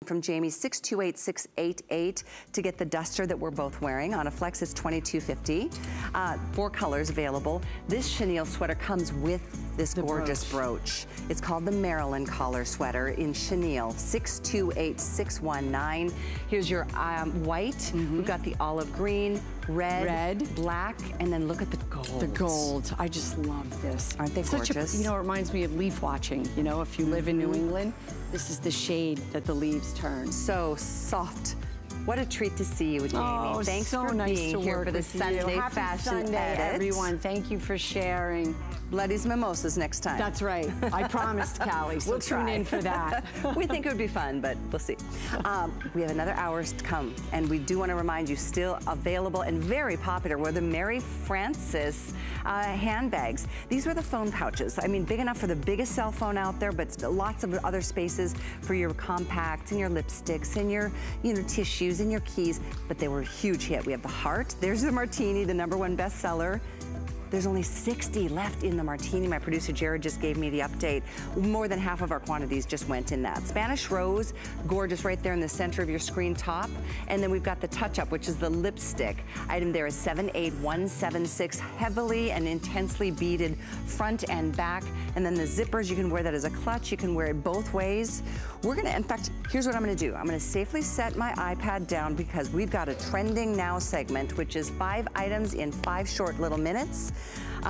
from Jamie, 628688 to get the duster that we're both wearing. On a flex, it's $22.50. 4 colors available. This chenille sweater comes with this gorgeous brooch. It's called the Maryland collar sweater in chenille, 628619. Here's your white. We've got the olive green, red, black, and then look at the gold. The gold. I just love this. Aren't they gorgeous? You know, it reminds me of leaf watching. You know, if you live in New England, this is the shade that the leaves turn. So soft. What a treat to see you, Jamie. Oh, thanks so for nice being to here work for the with Sunday Happy Fashion Sunday, Edit. everyone. Thank you for sharing. Bloodies mimosas next time. That's right. I promised, Callie, so we'll tune in for that. We think it would be fun, but we'll see. We have another hours to come, and we do want to remind you, still available and very popular were the Mary Frances handbags. These were the phone pouches. I mean, big enough for the biggest cell phone out there, but lots of other spaces for your compacts and your lipsticks and your, tissues and your keys. But they were a huge hit. We have the heart. There's the martini, the #1 bestseller. There's only 60 left in the martini. My producer Jared just gave me the update. More than half of our quantities just went in that. Spanish Rose, gorgeous right there in the center of your screen top. And then we've got the Touch Up, which is the lipstick. Item there is 78176, heavily and intensely beaded front and back. And then the zippers, you can wear that as a clutch. You can wear it both ways. We're gonna, in fact, here's what I'm gonna do. I'm gonna safely set my iPad down because we've got a Trending Now segment, which is 5 items in 5 short little minutes.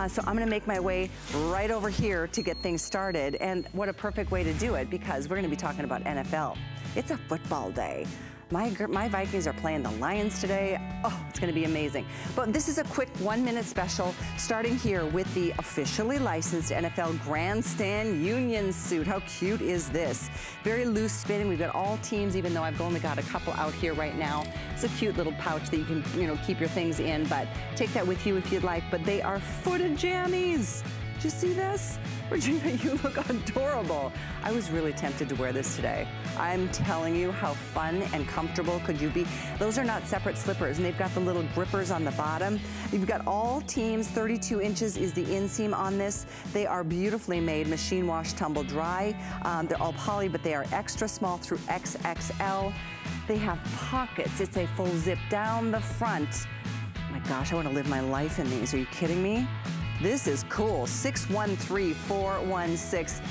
So I'm gonna make my way right over here to get things started. And what a perfect way to do it, because we're gonna be talking about NFL. It's a football day. My Vikings are playing the Lions today. Oh, it's gonna be amazing. But this is a quick 1-minute special, starting here with the officially licensed NFL Grandstand Union suit. How cute is this? Very loose fitting. We've got all teams, even though I've only got a couple out here right now. It's a cute little pouch that you can, keep your things in, but take that with you if you'd like. But they are footed jammies. Did you see this? Regina, you look adorable. I was really tempted to wear this today. I'm telling you, how fun and comfortable could you be? Those are not separate slippers, and they've got the little grippers on the bottom. You've got all teams, 32 inches is the inseam on this. They are beautifully made, machine wash, tumble dry. They're all poly, but they are extra small through XXL. They have pockets. It's a full zip down the front. Oh my gosh, I want to live my life in these. Are you kidding me? This is cool. 613416,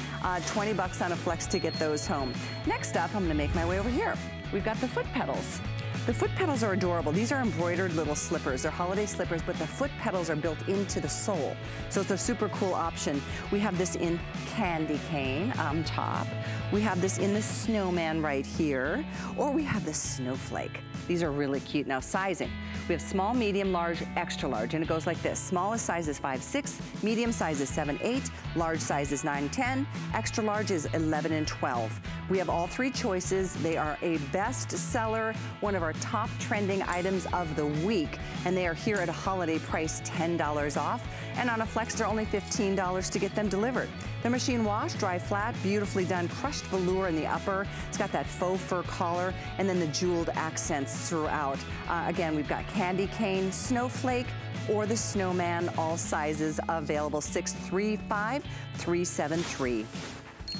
20 bucks on a flex to get those home. Next up, I'm gonna make my way over here. We've got the foot pedals. The foot pedals are adorable. These are embroidered little slippers. They're holiday slippers, but the foot pedals are built into the sole. So it's a super cool option. We have this in candy cane on top. We have this in the snowman right here, or we have the snowflake. These are really cute. Now, sizing. We have small, medium, large, extra large, and it goes like this. Smallest size is 5'6", medium size is 7'8", large size is 9'10", extra large is 11 and 12. We have all 3 choices. They are a best seller, one of our top trending items of the week, and they are here at a holiday price, $10 off. And on a flex, they're only $15 to get them delivered. They're machine wash, dry flat, beautifully done, crushed velour in the upper. It's got that faux fur collar, and then the jeweled accents throughout. Again, we've got candy cane, snowflake, or the snowman, all sizes available, 635-373.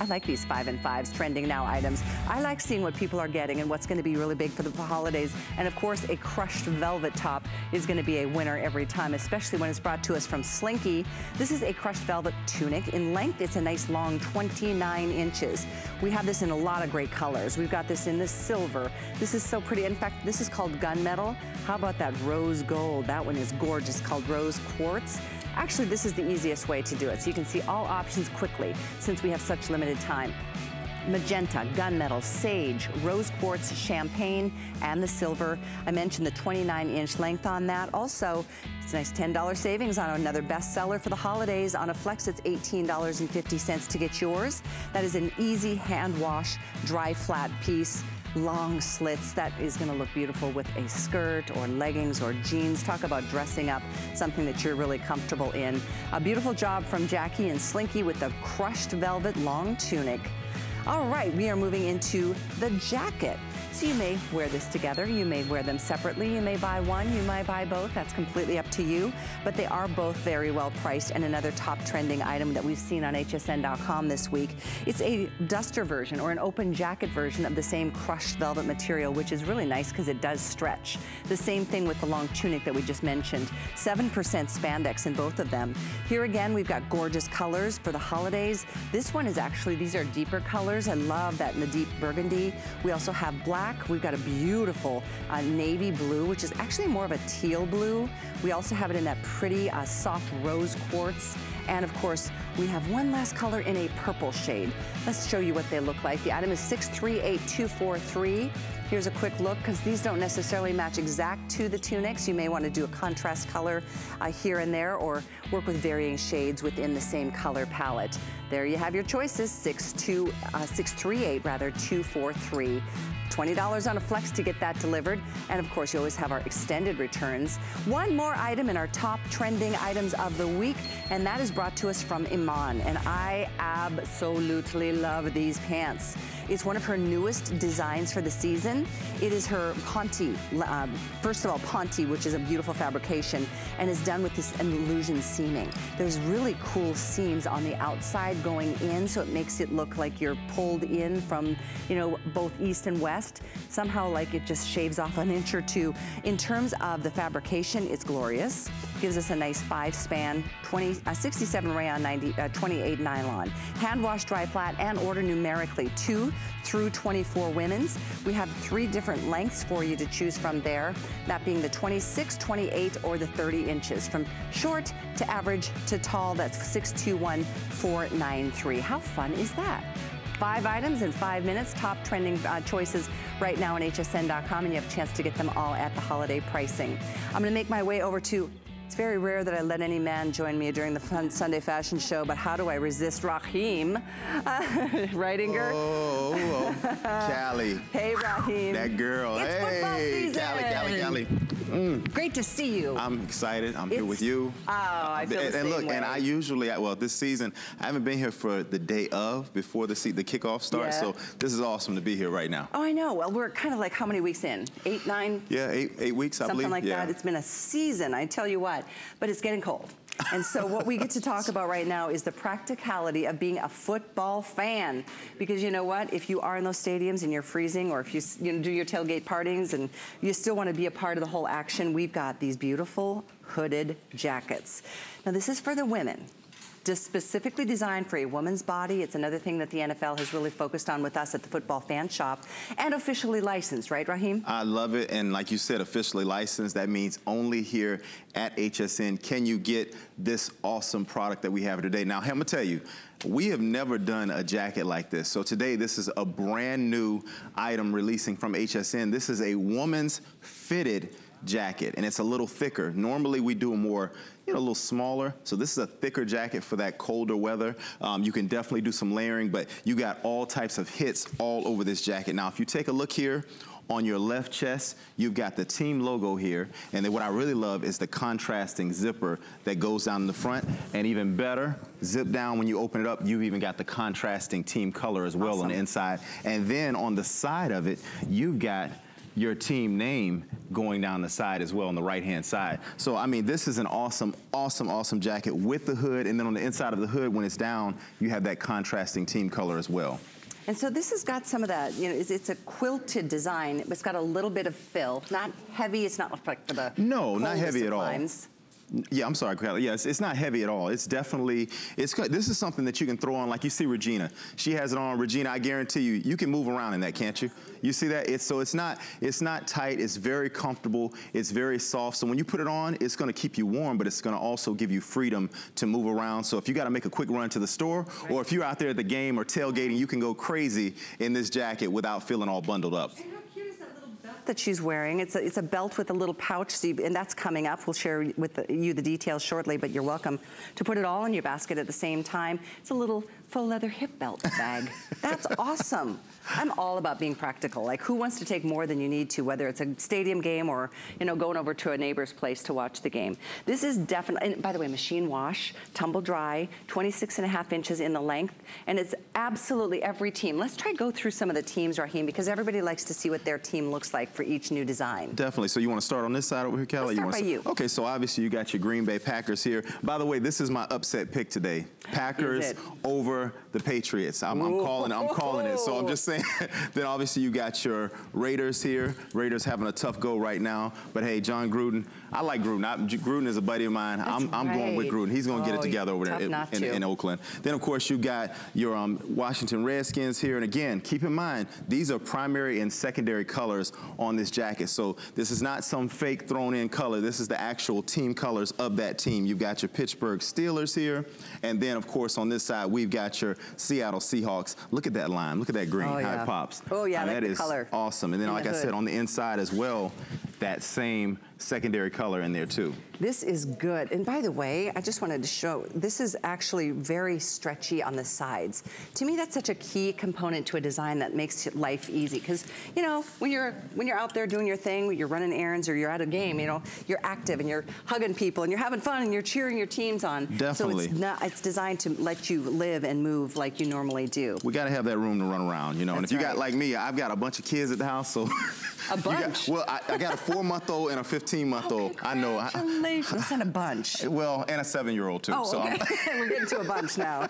I like these 5 and 5s Trending Now items. I like seeing what people are getting and what's going to be really big for the holidays. And of course, a crushed velvet top is going to be a winner every time, especially when it's brought to us from Slinky. This is a crushed velvet tunic. In length, it's a nice long 29 inches. We have this in a lot of great colors. We've got this in the silver. This is so pretty. In fact, this is called gunmetal. How about that rose gold? That one is gorgeous, called rose quartz. Actually, this is the easiest way to do it, so you can see all options quickly since we have such limited time. Magenta, gunmetal, sage, rose quartz, champagne, and the silver. I mentioned the 29-inch length on that. Also, it's a nice $10 savings on another bestseller for the holidays. On a flex, it's $18.50 to get yours. That is an easy hand wash, dry flat piece. Long slits. That is going to look beautiful with a skirt or leggings or jeans. Talk about dressing up something that you're really comfortable in. A beautiful job from Jackie and Slinky with the crushed velvet long tunic. All right, we are moving into the jacket. So you may wear this together, you may wear them separately, you may buy one, you might buy both, that's completely up to you, but they are both very well priced. And another top trending item that we've seen on hsn.com this week, it's a duster version or an open jacket version of the same crushed velvet material, which is really nice because it does stretch. The same thing with the long tunic that we just mentioned. 7% spandex in both of them. Here again, we've got gorgeous colors for the holidays. This one is actually, these are deeper colors. I love that in the deep burgundy. We also have black. We've got a beautiful navy blue, which is actually more of a teal blue. We also have it in that pretty soft rose quartz. And of course, we have one last color in a purple shade. Let's show you what they look like. The item is 638243. Here's a quick look, because these don't necessarily match exact to the tunics. You may want to do a contrast color here and there, or work with varying shades within the same color palette. There you have your choices, 243. $20 on a flex to get that delivered. And of course, you always have our extended returns. One more item in our top trending items of the week, and that is brought to us from Iman. And I absolutely love these pants. It's one of her newest designs for the season. It is her Ponte, first of all, Ponte, which is a beautiful fabrication, and is done with this illusion seaming. There's really cool seams on the outside going in, so it makes it look like you're pulled in from, you know, both east and west. Somehow like it just shaves off an inch or two. In terms of the fabrication, it's glorious. Gives us a nice 5-span, 67 rayon, 28 nylon. Hand wash, dry flat, and order numerically 2 through 24 women's. We have 3 different lengths for you to choose from there, that being the 26, 28, or the 30 inches. From short to average to tall, that's 621493. How fun is that? 5 items in 5 minutes, top trending choices right now on hsn.com, and you have a chance to get them all at the holiday pricing. I'm gonna make my way over to, it's very rare that I let any man join me during the fun Sunday fashion show, but how do I resist Raheem? Right, Inger? Oh, Callie. Hey, Raheem. That girl. It's football season. Callie. Great to see you. I'm excited. I'm here with you. Oh, I feel the same way. And I usually, well, this season, I haven't been here for the day of, before the kickoff starts, so this is awesome to be here right now. Oh, I know. Well, we're kind of like how many weeks in? 8, 9? Yeah, 8 weeks, I believe. Something like that. It's been a season, I tell you what. But it's getting cold. And so what we get to talk about right now is the practicality of being a football fan. Because you know what? If you are in those stadiums and you're freezing, or if you do your tailgate partings and you still want to be a part of the whole action, we've got these beautiful hooded jackets. Now this is for the women. Just specifically designed for a woman's body. It's another thing that the NFL has really focused on with us at the Football Fan Shop, and officially licensed, right, Raheem? I love it, and like you said, officially licensed. That means only here at HSN can you get this awesome product that we have today. Now, I'm gonna tell you, we have never done a jacket like this. So today, this is a brand new item releasing from HSN. This is a woman's fitted jacket, and it's a little thicker. Normally, we do a more, a little smaller. So this is a thicker jacket for that colder weather. You can definitely do some layering, but you got all types of hits all over this jacket. Now, if you take a look here, on your left chest, you've got the team logo here. And then what I really love is the contrasting zipper that goes down in the front. And even better, zip down when you open it up, you've even got the contrasting team color as well on the inside. And then on the side of it, you've got your team name going down the side as well on the right-hand side. So, I mean, this is an awesome, awesome, awesome jacket with the hood. And then on the inside of the hood, when it's down, you have that contrasting team color as well. And so this has got some of that, it's a quilted design. It's got a little bit of fill. Not heavy, it's not like for the No, not heavy at all. Times. Yeah, I'm sorry, Kelly. Yeah, it's not heavy at all. It's definitely, this is something that you can throw on, like you see Regina. She has it on. Regina, I guarantee you, you can move around in that, can't you? You see that? So it's not tight. It's very comfortable. It's very soft. So when you put it on, it's going to keep you warm, but it's going to also give you freedom to move around. So if you got to make a quick run to the store, or if you're out there at the game or tailgating, you can go crazy in this jacket without feeling all bundled up. That she's wearing. It's a belt with a little pouch, and that's coming up. We'll share with you the details shortly, but you're welcome to put it all in your basket at the same time. It's a little faux leather hip belt bag. That's awesome. I'm all about being practical. Like, who wants to take more than you need to, whether it's a stadium game or, you know, going over to a neighbor's place to watch the game. This is definitely, and by the way, machine wash, tumble dry, 26.5 inches in the length, and it's absolutely every team. Let's try go through some of the teams, Raheem, because everybody likes to see what their team looks like for each new design. Definitely. So you want to start on this side over here, Callie? Let's start by you. Okay, so obviously you got your Green Bay Packers here. By the way, this is my upset pick today. Packers over the Patriots. I'm calling it. So I'm just saying. Then obviously you got your Raiders here. Raiders having a tough go right now. But hey, John Gruden, I like Gruden. Gruden is a buddy of mine. I'm going with Gruden. He's going to get it together over there in Oakland. Then of course you got your Washington Redskins here. And again, keep in mind, these are primary and secondary colors on this jacket. So this is not some fake thrown in color. This is the actual team colors of that team. You've got your Pittsburgh Steelers here. And then of course on this side, we've got your Seattle Seahawks. Look at that line. Look at that green. How it pops. Oh yeah, that is color. Awesome. And then like I said, on the inside as well, that same secondary color in there too. This is good. And by the way, I just wanted to show, this is actually very stretchy on the sides. To me, that's such a key component to a design that makes life easy. Because, you know, when you're out there doing your thing, you're running errands or you're at a game, you know, you're active and you're hugging people and you're having fun and you're cheering your teams on. Definitely. So it's designed to let you live and move like you normally do. We got to have that room to run around, you know. And if you got like me, I've got a bunch of kids at the house, so. A bunch? I got a 4-month-old and a 15-month-old. I know. Congratulations. That's not a bunch. Well, and a 7-year-old too. Oh, okay. We're getting to a bunch now.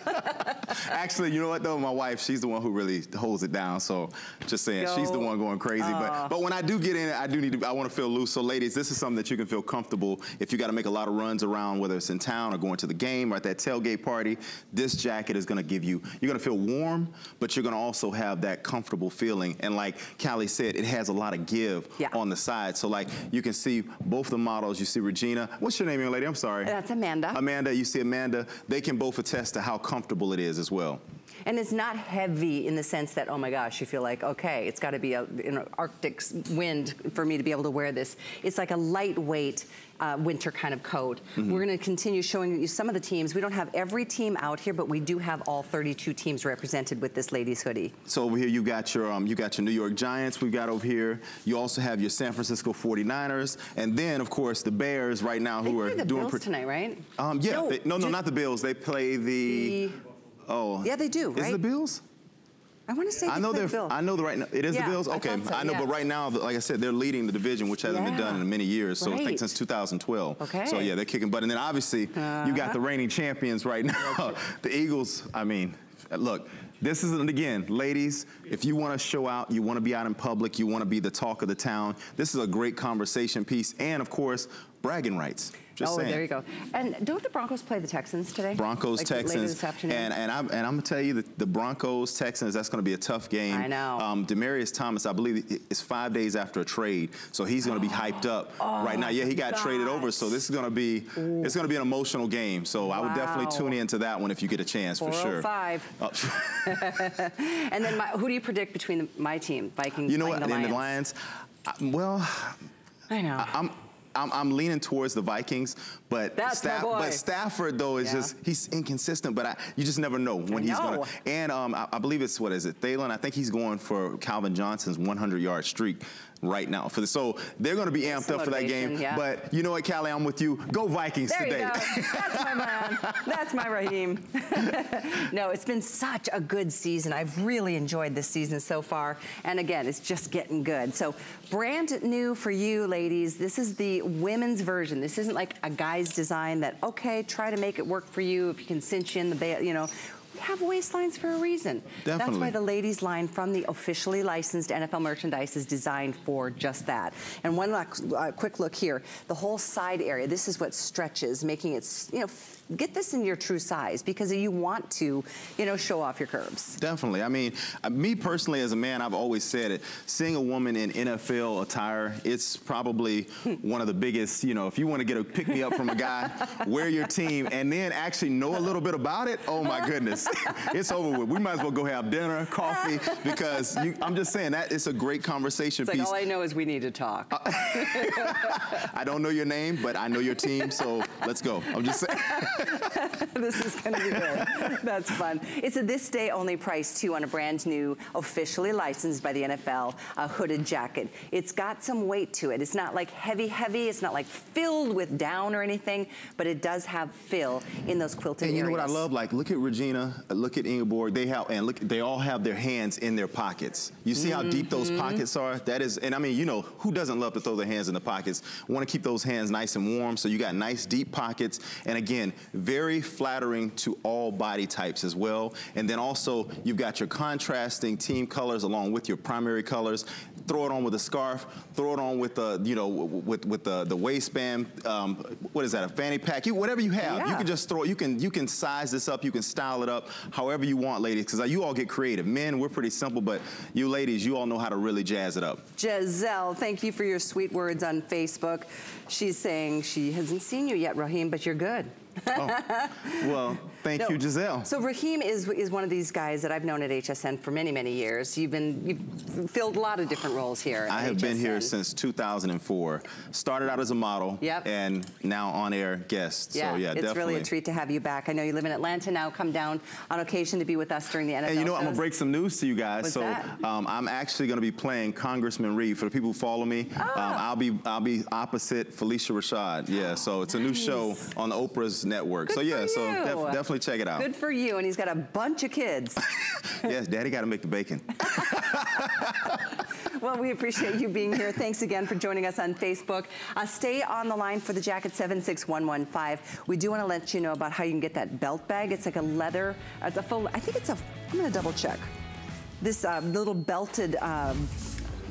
Actually, you know what though? My wife, she's the one who really holds it down. So just saying, she's the one going crazy. But when I do get in it, I want to feel loose. So ladies, this is something that you can feel comfortable. If you got to make a lot of runs around, whether it's in town or going to the game or at that tailgate party, this jacket is going to give you, you're going to feel warm, but you're going to also have that comfortable feeling. And like Callie said, it has a lot of give on the side. So like you can see both the models. You see Regina. What's your name, young lady? I'm sorry. That's Amanda. Amanda, you see Amanda. They can both attest to how comfortable it is as well. And it's not heavy in the sense that, oh my gosh, you feel like, okay, it's got to be an Arctic wind for me to be able to wear this. It's like a lightweight winter kind of coat. We're going to continue showing you some of the teams. We don't have every team out here, but we do have all 32 teams represented with this ladies hoodie. So over here you got your New York Giants. We've got over here. You also have your San Francisco 49ers, and then of course the Bears right now who are doing the Bills tonight, right? Yeah. No, not the Bills. They play the Oh. Yeah, they do, right? Is it the Bills? I want to say I know right now it is the Bills. Okay, I know, but right now, like I said, they're leading the division, which hasn't been done in many years. So I think since 2012. Okay. So yeah, they're kicking butt. And then obviously you got the reigning champions right now, the Eagles. I mean, look. This is, and again, ladies, if you want to show out, you want to be out in public, you want to be the talk of the town, this is a great conversation piece, and of course, bragging rights. Just saying. There you go. And don't the Broncos play the Texans today? Broncos, Texans. Later this afternoon? And I'm going to tell you that the Broncos, Texans, that's going to be a tough game. I know. Demaryius Thomas, I believe, is 5 days after a trade, so he's going to be hyped up right now. Yeah, he got traded over, so this is going to be, it's going to be an emotional game. So I would definitely tune into that one if you get a chance, for sure. 405. And then who do you predict between my team, Vikings, you know what, and the Lions? Well, I know. I'm leaning towards the Vikings, but Stafford though is just, he's inconsistent, but you just never know when he's going to. And I believe it's, what is it, Thielen? I think he's going for Calvin Johnson's 100-yard streak right now. So they're going to be amped up for that game. Yeah. But you know what, Callie, I'm with you. Go Vikings today. You go. That's my man. That's my Raheem. No, it's been such a good season. I've really enjoyed this season so far. And again, it's just getting good. So brand new for you, ladies. This is the women's version. This isn't like a guy's design that, okay, try to make it work for you if you can cinch in the, you know. Have waistlines for a reason. Definitely. That's why the ladies line from the officially licensed NFL merchandise is designed for just that. And one quick look here, the whole side area, this is what stretches, making it, you know, get this in your true size because you want to, you know, show off your curves. Definitely. I mean, me personally as a man, I've always said it, seeing a woman in NFL attire, it's probably one of the biggest, you know, if you want to get a pick-me-up from a guy, wear your team, and then actually know a little bit about it, oh my goodness. it's over with. We might as well go have dinner, coffee, because I'm just saying that it's a great conversation piece. Like all I know is we need to talk. I don't know your name, but I know your team, so let's go. I'm just saying. This is going to be good. That's fun. It's a this day only price, too, on a brand new, officially licensed by the NFL, hooded jacket. It's got some weight to it. It's not like heavy. It's not like filled with down or anything, but it does have fill in those quilted areas. And you know what I love? Like, look at Regina, look at Ingeborg. They all have their hands in their pockets. You see how deep those pockets are? That is, and I mean, you know, who doesn't love to throw their hands in the pockets? Want to keep those hands nice and warm, so you got nice deep pockets. And again, very flattering to all body types as well. And then also, you've got your contrasting team colors along with your primary colors. Throw it on with a scarf. Throw it on with the, you know, with the waistband. What is that? A fanny pack? Whatever you have, you can just throw it. You can size this up. You can style it up however you want, ladies. Because you all get creative. Men, we're pretty simple, but you ladies, you all know how to really jazz it up. Giselle, thank you for your sweet words on Facebook. She's saying she hasn't seen you yet, Raheem, but you're good. Oh, well, thank you, Giselle. So Raheem is one of these guys that I've known at HSN for many, many years. You've filled a lot of different roles here. I have been here since 2004. Started out as a model, and now on-air guest. Yeah, so yeah, it's definitely. really a treat to have you back. I know you live in Atlanta now. Come down on occasion to be with us during the NFL And you know, shows. I'm gonna break some news to you guys. What's so that? I'm actually gonna be playing Congressman Reed. For the people who follow me, I'll be opposite Felicia Rashad. Yeah, so it's a new show on Oprah's network. Good so yeah, for you. definitely check it out. Good for you, and he's got a bunch of kids. Yes, Daddy got to make the bacon. Well, we appreciate you being here. Thanks again for joining us on Facebook. Stay on the line for the jacket 76115. We do want to let you know about how you can get that belt bag. It's like a leather, it's a full, I think it's a, I'm going to double check. This little belted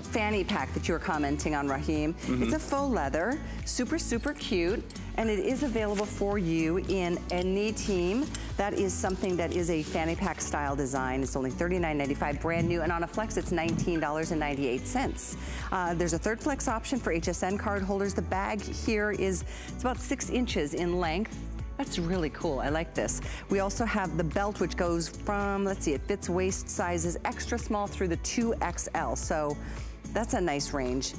fanny pack that you were commenting on, Raheem. It's a faux leather, super, super cute. And it is available for you in any team. That is something that is a fanny pack style design. It's only $39.95, brand new, and on a flex, it's $19.98. There's a third flex option for HSN card holders. The bag here it's about 6 inches in length. That's really cool, I like this. We also have the belt, which goes from, let's see, it fits waist sizes extra small through the 2XL. So that's a nice range.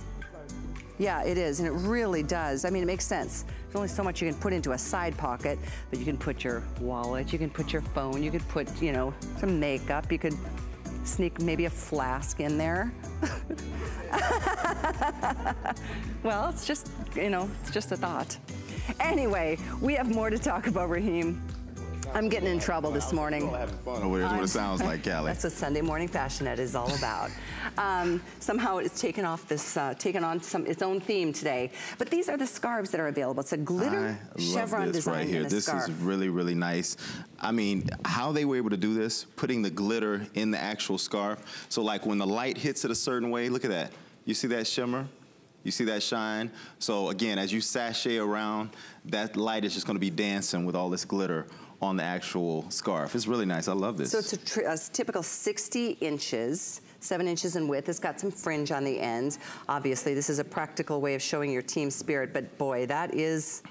Yeah, it is, and it really does. I mean, it makes sense. There's only so much you can put into a side pocket, but you can put your wallet, you can put your phone, you could put, you know, some makeup, you could sneak maybe a flask in there. Well, it's just, you know, it's just a thought. Anyway, we have more to talk about, Raheem. I'm getting in trouble this morning. We're having fun over here is what it sounds like, Callie. That's what Sunday Morning Fashionette is all about. Somehow it's taken on its own theme today. But these are the scarves that are available. It's a glitter chevron design right here. in a This scarf. is really, really nice. I mean, how they were able to do this, putting the glitter in the actual scarf. So like when the light hits it a certain way, look at that. You see that shimmer? You see that shine? So again, as you sashay around, that light is just gonna be dancing with all this glitter on the actual scarf. It's really nice. I love this. So it's a typical 60 inches, 7 inches in width. It's got some fringe on the ends. Obviously, this is a practical way of showing your team spirit, but boy, that's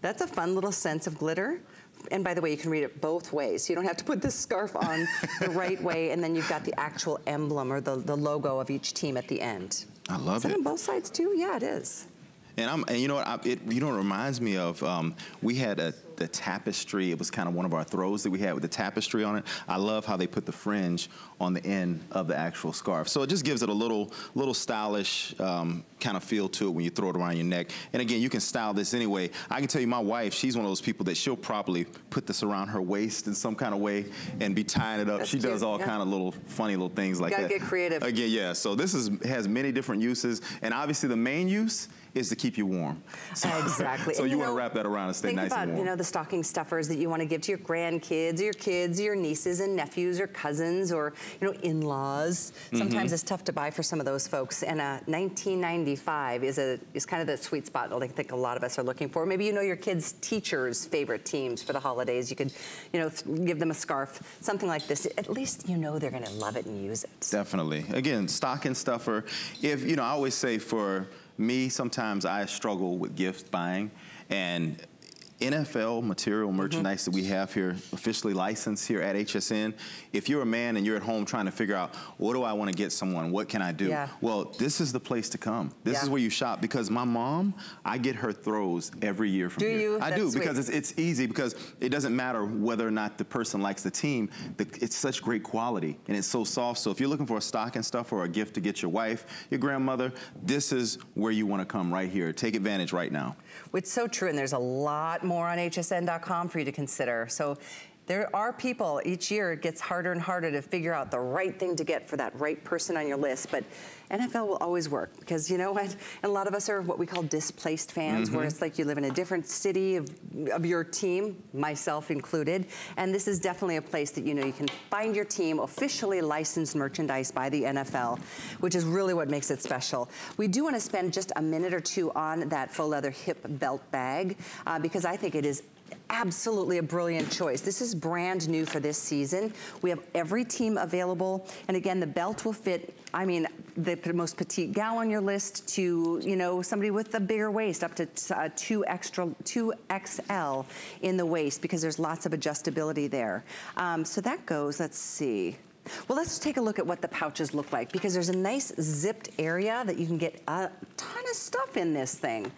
a fun little sense of glitter. And by the way, you can read it both ways. You don't have to put this scarf on the right way, and then you've got the actual emblem or the logo of each team at the end. I love it. Is that on both sides too? Yeah, it is. And you know what? It reminds me of we had the tapestry. It was kind of one of our throws that we had with the tapestry on it. I love how they put the fringe on the end of the actual scarf. So it just gives it a little stylish kind of feel to it when you throw it around your neck. And again, you can style this anyway. I can tell you, my wife, she's one of those people that she'll probably put this around her waist in some kind of way and be tying it up. That's she cute. does all kind of little funny little things like that. Gotta get creative. Again, yeah. So this has many different uses, and obviously the main use is to keep you warm. So, exactly. So you want to wrap that around and stay nice and warm. Think about, you know, the stocking stuffers that you want to give to your grandkids, your kids, your nieces and nephews, or cousins, or, you know, in-laws. Sometimes it's tough to buy for some of those folks. And $19.95 is kind of the sweet spot I think a lot of us are looking for. Maybe you know your kids' teachers' favorite teams for the holidays. You could, you know, give them a scarf, something like this. At least you know they're going to love it and use it. Definitely. Again, stocking stuffer. If, you know, I always say for me, sometimes I struggle with gift buying, and NFL material merchandise that we have here, officially licensed here at HSN. If you're a man and you're at home trying to figure out, what do I want to get someone? What can I do? Yeah. Well, this is the place to come. This is where you shop, because my mom, I get her throws every year from here. Do you? I do, because it's easy, because it doesn't matter whether or not the person likes the team. It's such great quality, and it's so soft. So if you're looking for a stocking stuffer or a gift to get your wife, your grandmother, this is where you want to come, right here. Take advantage right now. It's so true, and there's a lot more on hsn.com for you to consider. So there are people, each year it gets harder and harder to figure out the right thing to get for that right person on your list, but NFL will always work, because you know what? And a lot of us are what we call displaced fans, where it's like you live in a different city of your team, myself included, and this is definitely a place that you know you can find your team officially licensed merchandise by the NFL, which is really what makes it special. We do want to spend just a minute or two on that faux leather hip belt bag, because I think it is absolutely a brilliant choice. This is brand new for this season. We have every team available, and again, the belt will fit, I mean, the most petite gal on your list to, you know, somebody with a bigger waist, up to 2XL in the waist, because there's lots of adjustability there. So that goes, let's see. Well, let's take a look at what the pouches look like, because there's a nice zipped area that you can get a ton of stuff in this thing.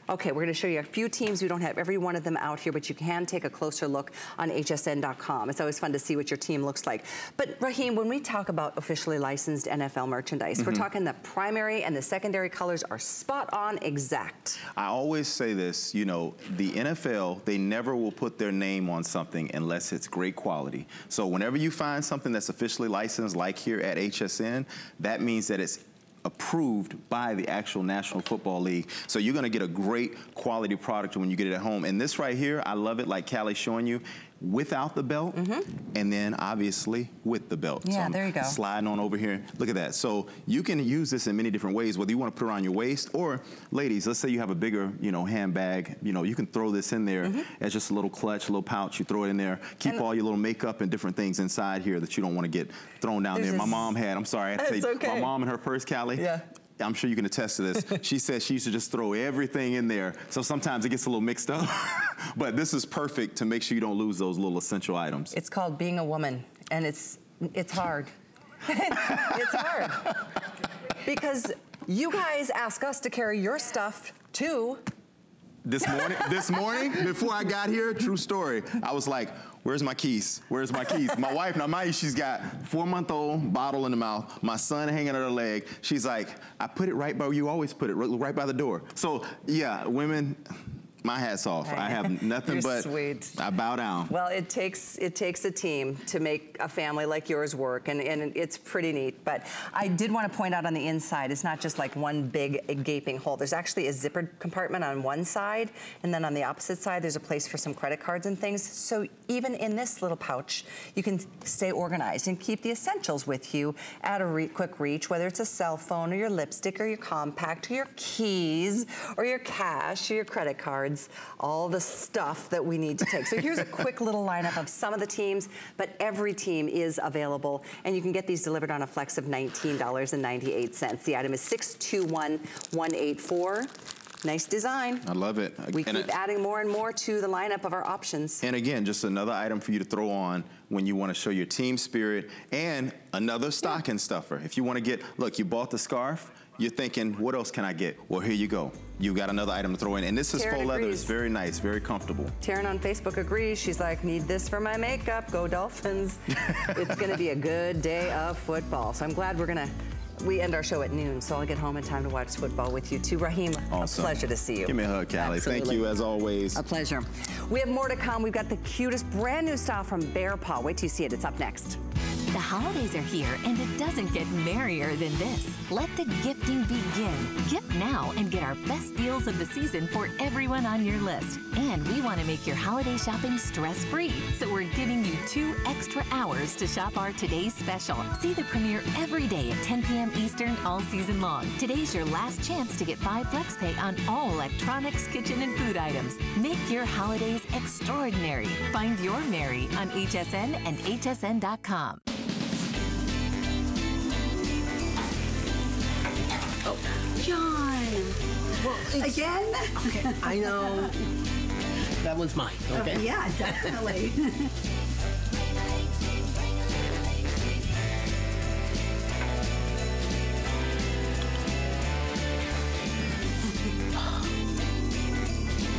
Okay, we're gonna show you a few teams. We don't have every one of them out here, but you can take a closer look on hsn.com. It's always fun to see what your team looks like. But Raheem, when we talk about officially licensed NFL merchandise, we're talking the primary and the secondary colors are spot on exact. I always say this, you know, the NFL, they never will put their name on something unless it's great quality. So whenever you find something that's officially licensed, like here at HSN, that means that it's approved by the actual National Football League. So you're gonna get a great quality product when you get it at home. And this right here, I love it, like Callie's showing you, without the belt, and then obviously with the belt. Yeah, so there you go. Sliding on over here, look at that. So you can use this in many different ways, whether you want to put it around your waist, or ladies, let's say you have a bigger, you know, handbag, you know, you can throw this in there as just a little clutch, a little pouch, you throw it in there, keep all your little makeup and different things inside here that you don't want to get thrown down there. My mom had, I'm sorry, I had to say, my mom and her purse, Callie, I'm sure you can attest to this. She said she used to just throw everything in there. So sometimes it gets a little mixed up. But this is perfect to make sure you don't lose those little essential items. It's called being a woman, and it's hard. It's hard. Because you guys ask us to carry your stuff too. This morning, before I got here, true story, I was like, where's my keys? Where's my keys? My wife, now mind you, she's got 4-month-old bottle in the mouth, my son hanging on her leg. She's like, I put it right by where you always put it, right by the door. So yeah, women, my hat's off. I have nothing but sweet. I bow down. Well, it takes a team to make a family like yours work, and it's pretty neat. But I did want to point out on the inside, it's not just like one big gaping hole. There's actually a zippered compartment on one side, and then on the opposite side, there's a place for some credit cards and things. So even in this little pouch, you can stay organized and keep the essentials with you at a quick reach, whether it's a cell phone or your lipstick or your compact or your keys or your cash or your credit cards. All the stuff that we need to take. So here's a quick little lineup of some of the teams, but every team is available, and you can get these delivered on a flex of $19.98. The item is 621184. Nice design. I love it. We keep adding more and more to the lineup of our options. And again, just another item for you to throw on when you want to show your team spirit, and another stocking stuffer. If you want to get, look, you bought the scarf, you're thinking, what else can I get? Well, here you go. You got another item to throw in. And this is faux leather. It's very nice, very comfortable. Taryn on Facebook agrees. She's like, need this for my makeup. Go Dolphins. It's going to be a good day of football. So I'm glad we end our show at noon, so I'll get home in time to watch football with you too. Raheem, awesome. A pleasure to see you. Give me a hug, Callie. Absolutely. Thank you, as always. A pleasure. We have more to come. We've got the cutest brand new style from Bear Paw. Wait till you see it. It's up next. The holidays are here, and it doesn't get merrier than this. Let the gifting begin. Gift now and get our best deals of the season for everyone on your list. And we want to make your holiday shopping stress-free, so we're giving you 2 extra hours to shop our Today's Special. See the premiere every day at 10 p.m. Eastern all season long. Today's your last chance to get 5 FlexPay on all electronics, kitchen, and food items. Make your holidays extraordinary. Find your Merry on HSN and hsn.com. John! Well, again? Okay, I know. that one's mine, okay? Yeah, definitely.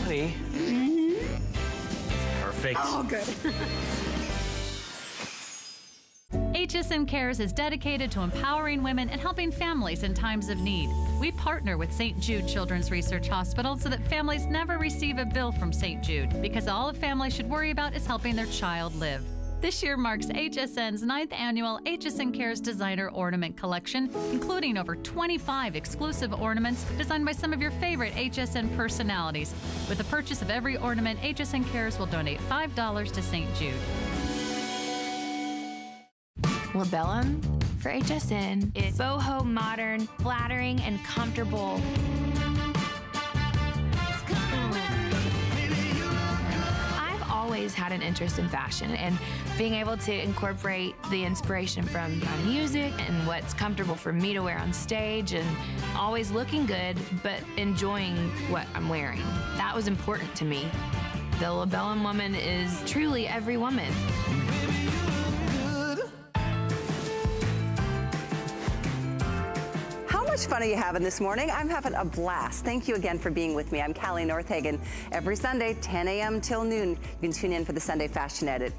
Honey. Perfect. Oh, good. HSN Cares is dedicated to empowering women and helping families in times of need. We partner with St. Jude Children's Research Hospital so that families never receive a bill from St. Jude, because all a family should worry about is helping their child live. This year marks HSN's 9th annual HSN Cares Designer Ornament Collection, including over 25 exclusive ornaments designed by some of your favorite HSN personalities. With the purchase of every ornament, HSN Cares will donate $5 to St. Jude. Labellum for HSN is boho, modern, flattering, and comfortable. I've always had an interest in fashion, and being able to incorporate the inspiration from my music and what's comfortable for me to wear on stage, and always looking good but enjoying what I'm wearing. That was important to me. The Labellum woman is truly every woman. How much fun are you having this morning? I'm having a blast. Thank you again for being with me. I'm Callie Northagen. Every Sunday, 10 a.m. till noon, you can tune in for the Sunday Fashion Edit.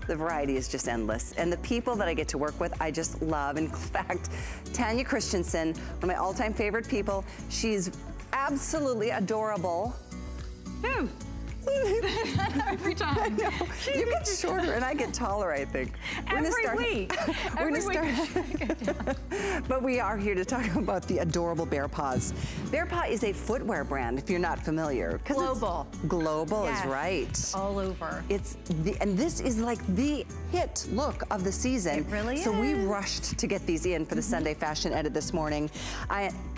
The variety is just endless. And the people that I get to work with, I just love. In fact, Tanya Christensen, one of my all-time favorite people, she's absolutely adorable. Who? Every time. You get shorter and I get taller, I think. Every week. But we are here to talk about the adorable Bear Paws. Bear Paw is a footwear brand, if you're not familiar. Global. Global Yes. is right. All over. And this is like the hit look of the season. It really So we is. rushed to get these in for the Sunday Fashion Edit this morning.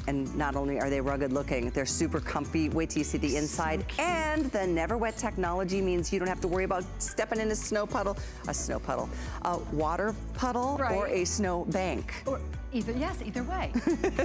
And not only are they rugged looking, they're super comfy. Wait till you see the inside. And the Never Wet technology means you don't have to worry about stepping in a water puddle, Right. or a snow bank. Or either way.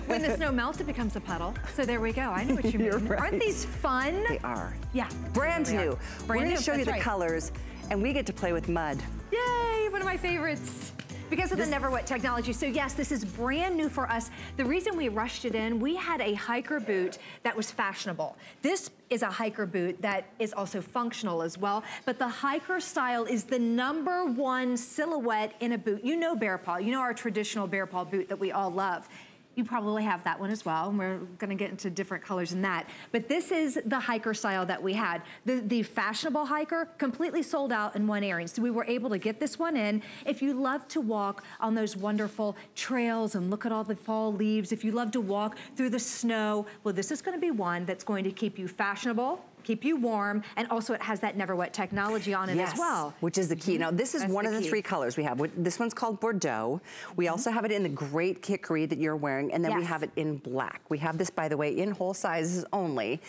When the snow melts, it becomes a puddle. So there we go. I know what you mean. You're right. Aren't these fun? They are. Yeah. Brand They new. are. We're Brand going new, to show you that's the right. colors, and we get to play with mud. Yay, one of my favorites. Because of the Never Wet technology. So yes, this is brand new for us. The reason we rushed it in, we had a hiker boot that was fashionable. This is a hiker boot that is also functional as well, but the hiker style is the #1 silhouette in a boot. You know Bear Paw, you know our traditional Bear Paw boot that we all love. You probably have that one as well, and we're gonna get into different colors in that. But this is the hiker style that we had. The fashionable hiker completely sold out in one airing, so we were able to get this one in. If you love to walk on those wonderful trails and look at all the fall leaves, if you love to walk through the snow, well, this is gonna be one that's going to keep you fashionable, keep you warm, and also it has that Never Wet technology on it as well. Which is the key. Now, this is That's one the of the key. 3 colors we have. This one's called Bordeaux. We also have it in the great hickory that you're wearing, and then we Yes. have it in black. We have this, by the way, in whole sizes only,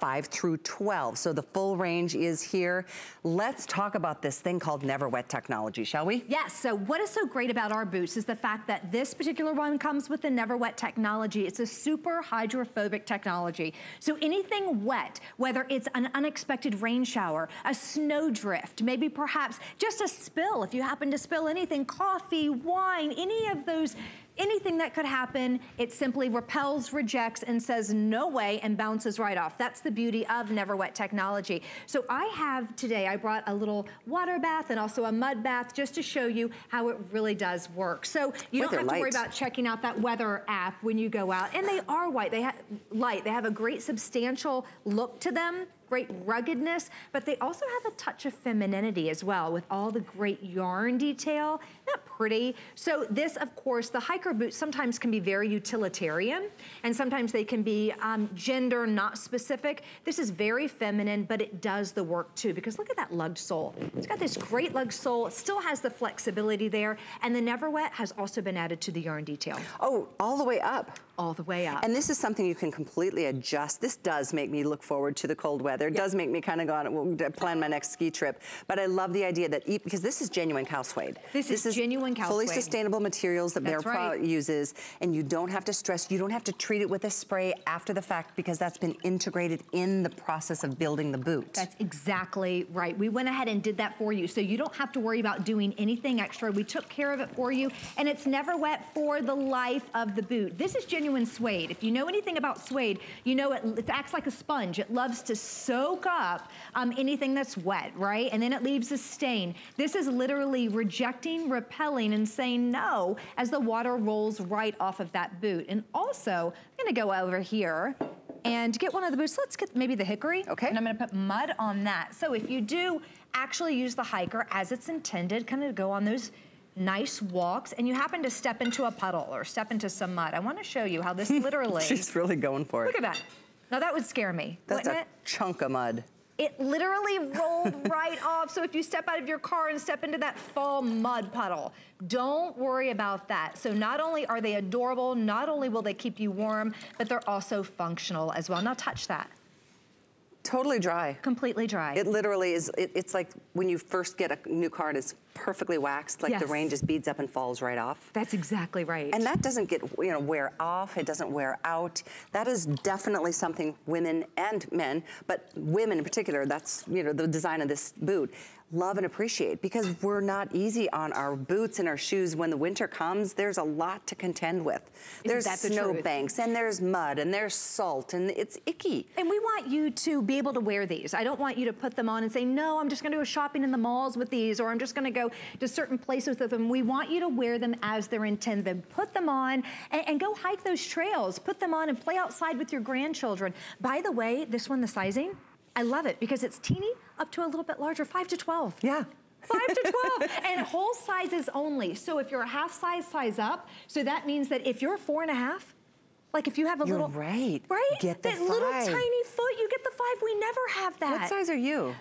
5 through 12. So the full range is here. Let's talk about this thing called Never Wet technology, shall we? Yes, so what is so great about our boots is the fact that this particular one comes with the Never Wet technology. It's a super hydrophobic technology. So anything wet, whether it's an unexpected rain shower, a snow drift, maybe perhaps just a spill, if you happen to spill anything, coffee, wine, any of those, anything that could happen, it simply repels, rejects, and says no way and bounces right off. That's the beauty of Never Wet technology. So I brought a little water bath and also a mud bath just to show you how it really does work. So you don't have to worry about checking out that weather app when you go out. And they are white, they have a great substantial look to them. Great ruggedness, but they also have a touch of femininity as well with all the great yarn detail. Isn't that pretty? So this, of course, the hiker boots sometimes can be very utilitarian, and sometimes they can be gender not specific. This is very feminine, but it does the work too, because look at that lugged sole. It's got this great lugged sole. It still has the flexibility there, and the Never Wet has also been added to the yarn detail. Oh, all the way up. All the way up. And this is something you can completely adjust. This does make me look forward to the cold weather. It does make me kind of plan my next ski trip. But I love the idea that, because this is genuine cow suede. This is genuine cow fully suede. sustainable materials that Bear Paw uses, and you don't have to stress, you don't have to treat it with a spray after the fact because that's been integrated in the process of building the boot. That's exactly right. We went ahead and did that for you, so you don't have to worry about doing anything extra. We took care of it for you, and it's never wet for the life of the boot. This is genuine suede. If you know anything about suede, you know it acts like a sponge. It loves to soak up anything that's wet, right? And then it leaves a stain. This is literally rejecting, repelling, and saying no as the water rolls right off of that boot. And also, I'm gonna go over here and get one of the boots. Let's get maybe the hickory. Okay. And I'm gonna put mud on that. So if you do actually use the hiker as it's intended, kind of go on those nice walks, and you happen to step into a puddle or step into some mud, I wanna show you how this literally... She's really going for it. Look at that. Now that would scare me, That's wouldn't a it? chunk of mud. It literally rolled right off. So if you step out of your car and step into that fall mud puddle, don't worry about that. So not only are they adorable, not only will they keep you warm, but they're also functional as well. Now touch that. Totally dry. Completely dry. It literally is, it's like when you first get a new car and it's perfectly waxed, like the rain just beads up and falls right off. That's exactly right. And that doesn't get, wear off, it doesn't wear out. That is definitely something women and men, but women in particular, that's, the design of this boot, love and appreciate, because we're not easy on our boots and our shoes. When the winter comes, there's a lot to contend with. There's snowbanks, and there's mud, and there's salt, and it's icky. And we want you to be able to wear these. I don't want you to put them on and say, no, I'm just gonna go shopping in the malls with these, or I'm just gonna go to certain places with them. We want you to wear them as they're intended. Put them on and go hike those trails. Put them on and play outside with your grandchildren. By the way, this one, the sizing, I love it because it's teeny up to a little bit larger, 5 to 12. Yeah. 5 to 12, and whole sizes only. So if you're a half size up, so that means that if you're 4.5, like if you have a little, right? Get the 5. That little tiny foot, you get the 5. We never have that. What size are you?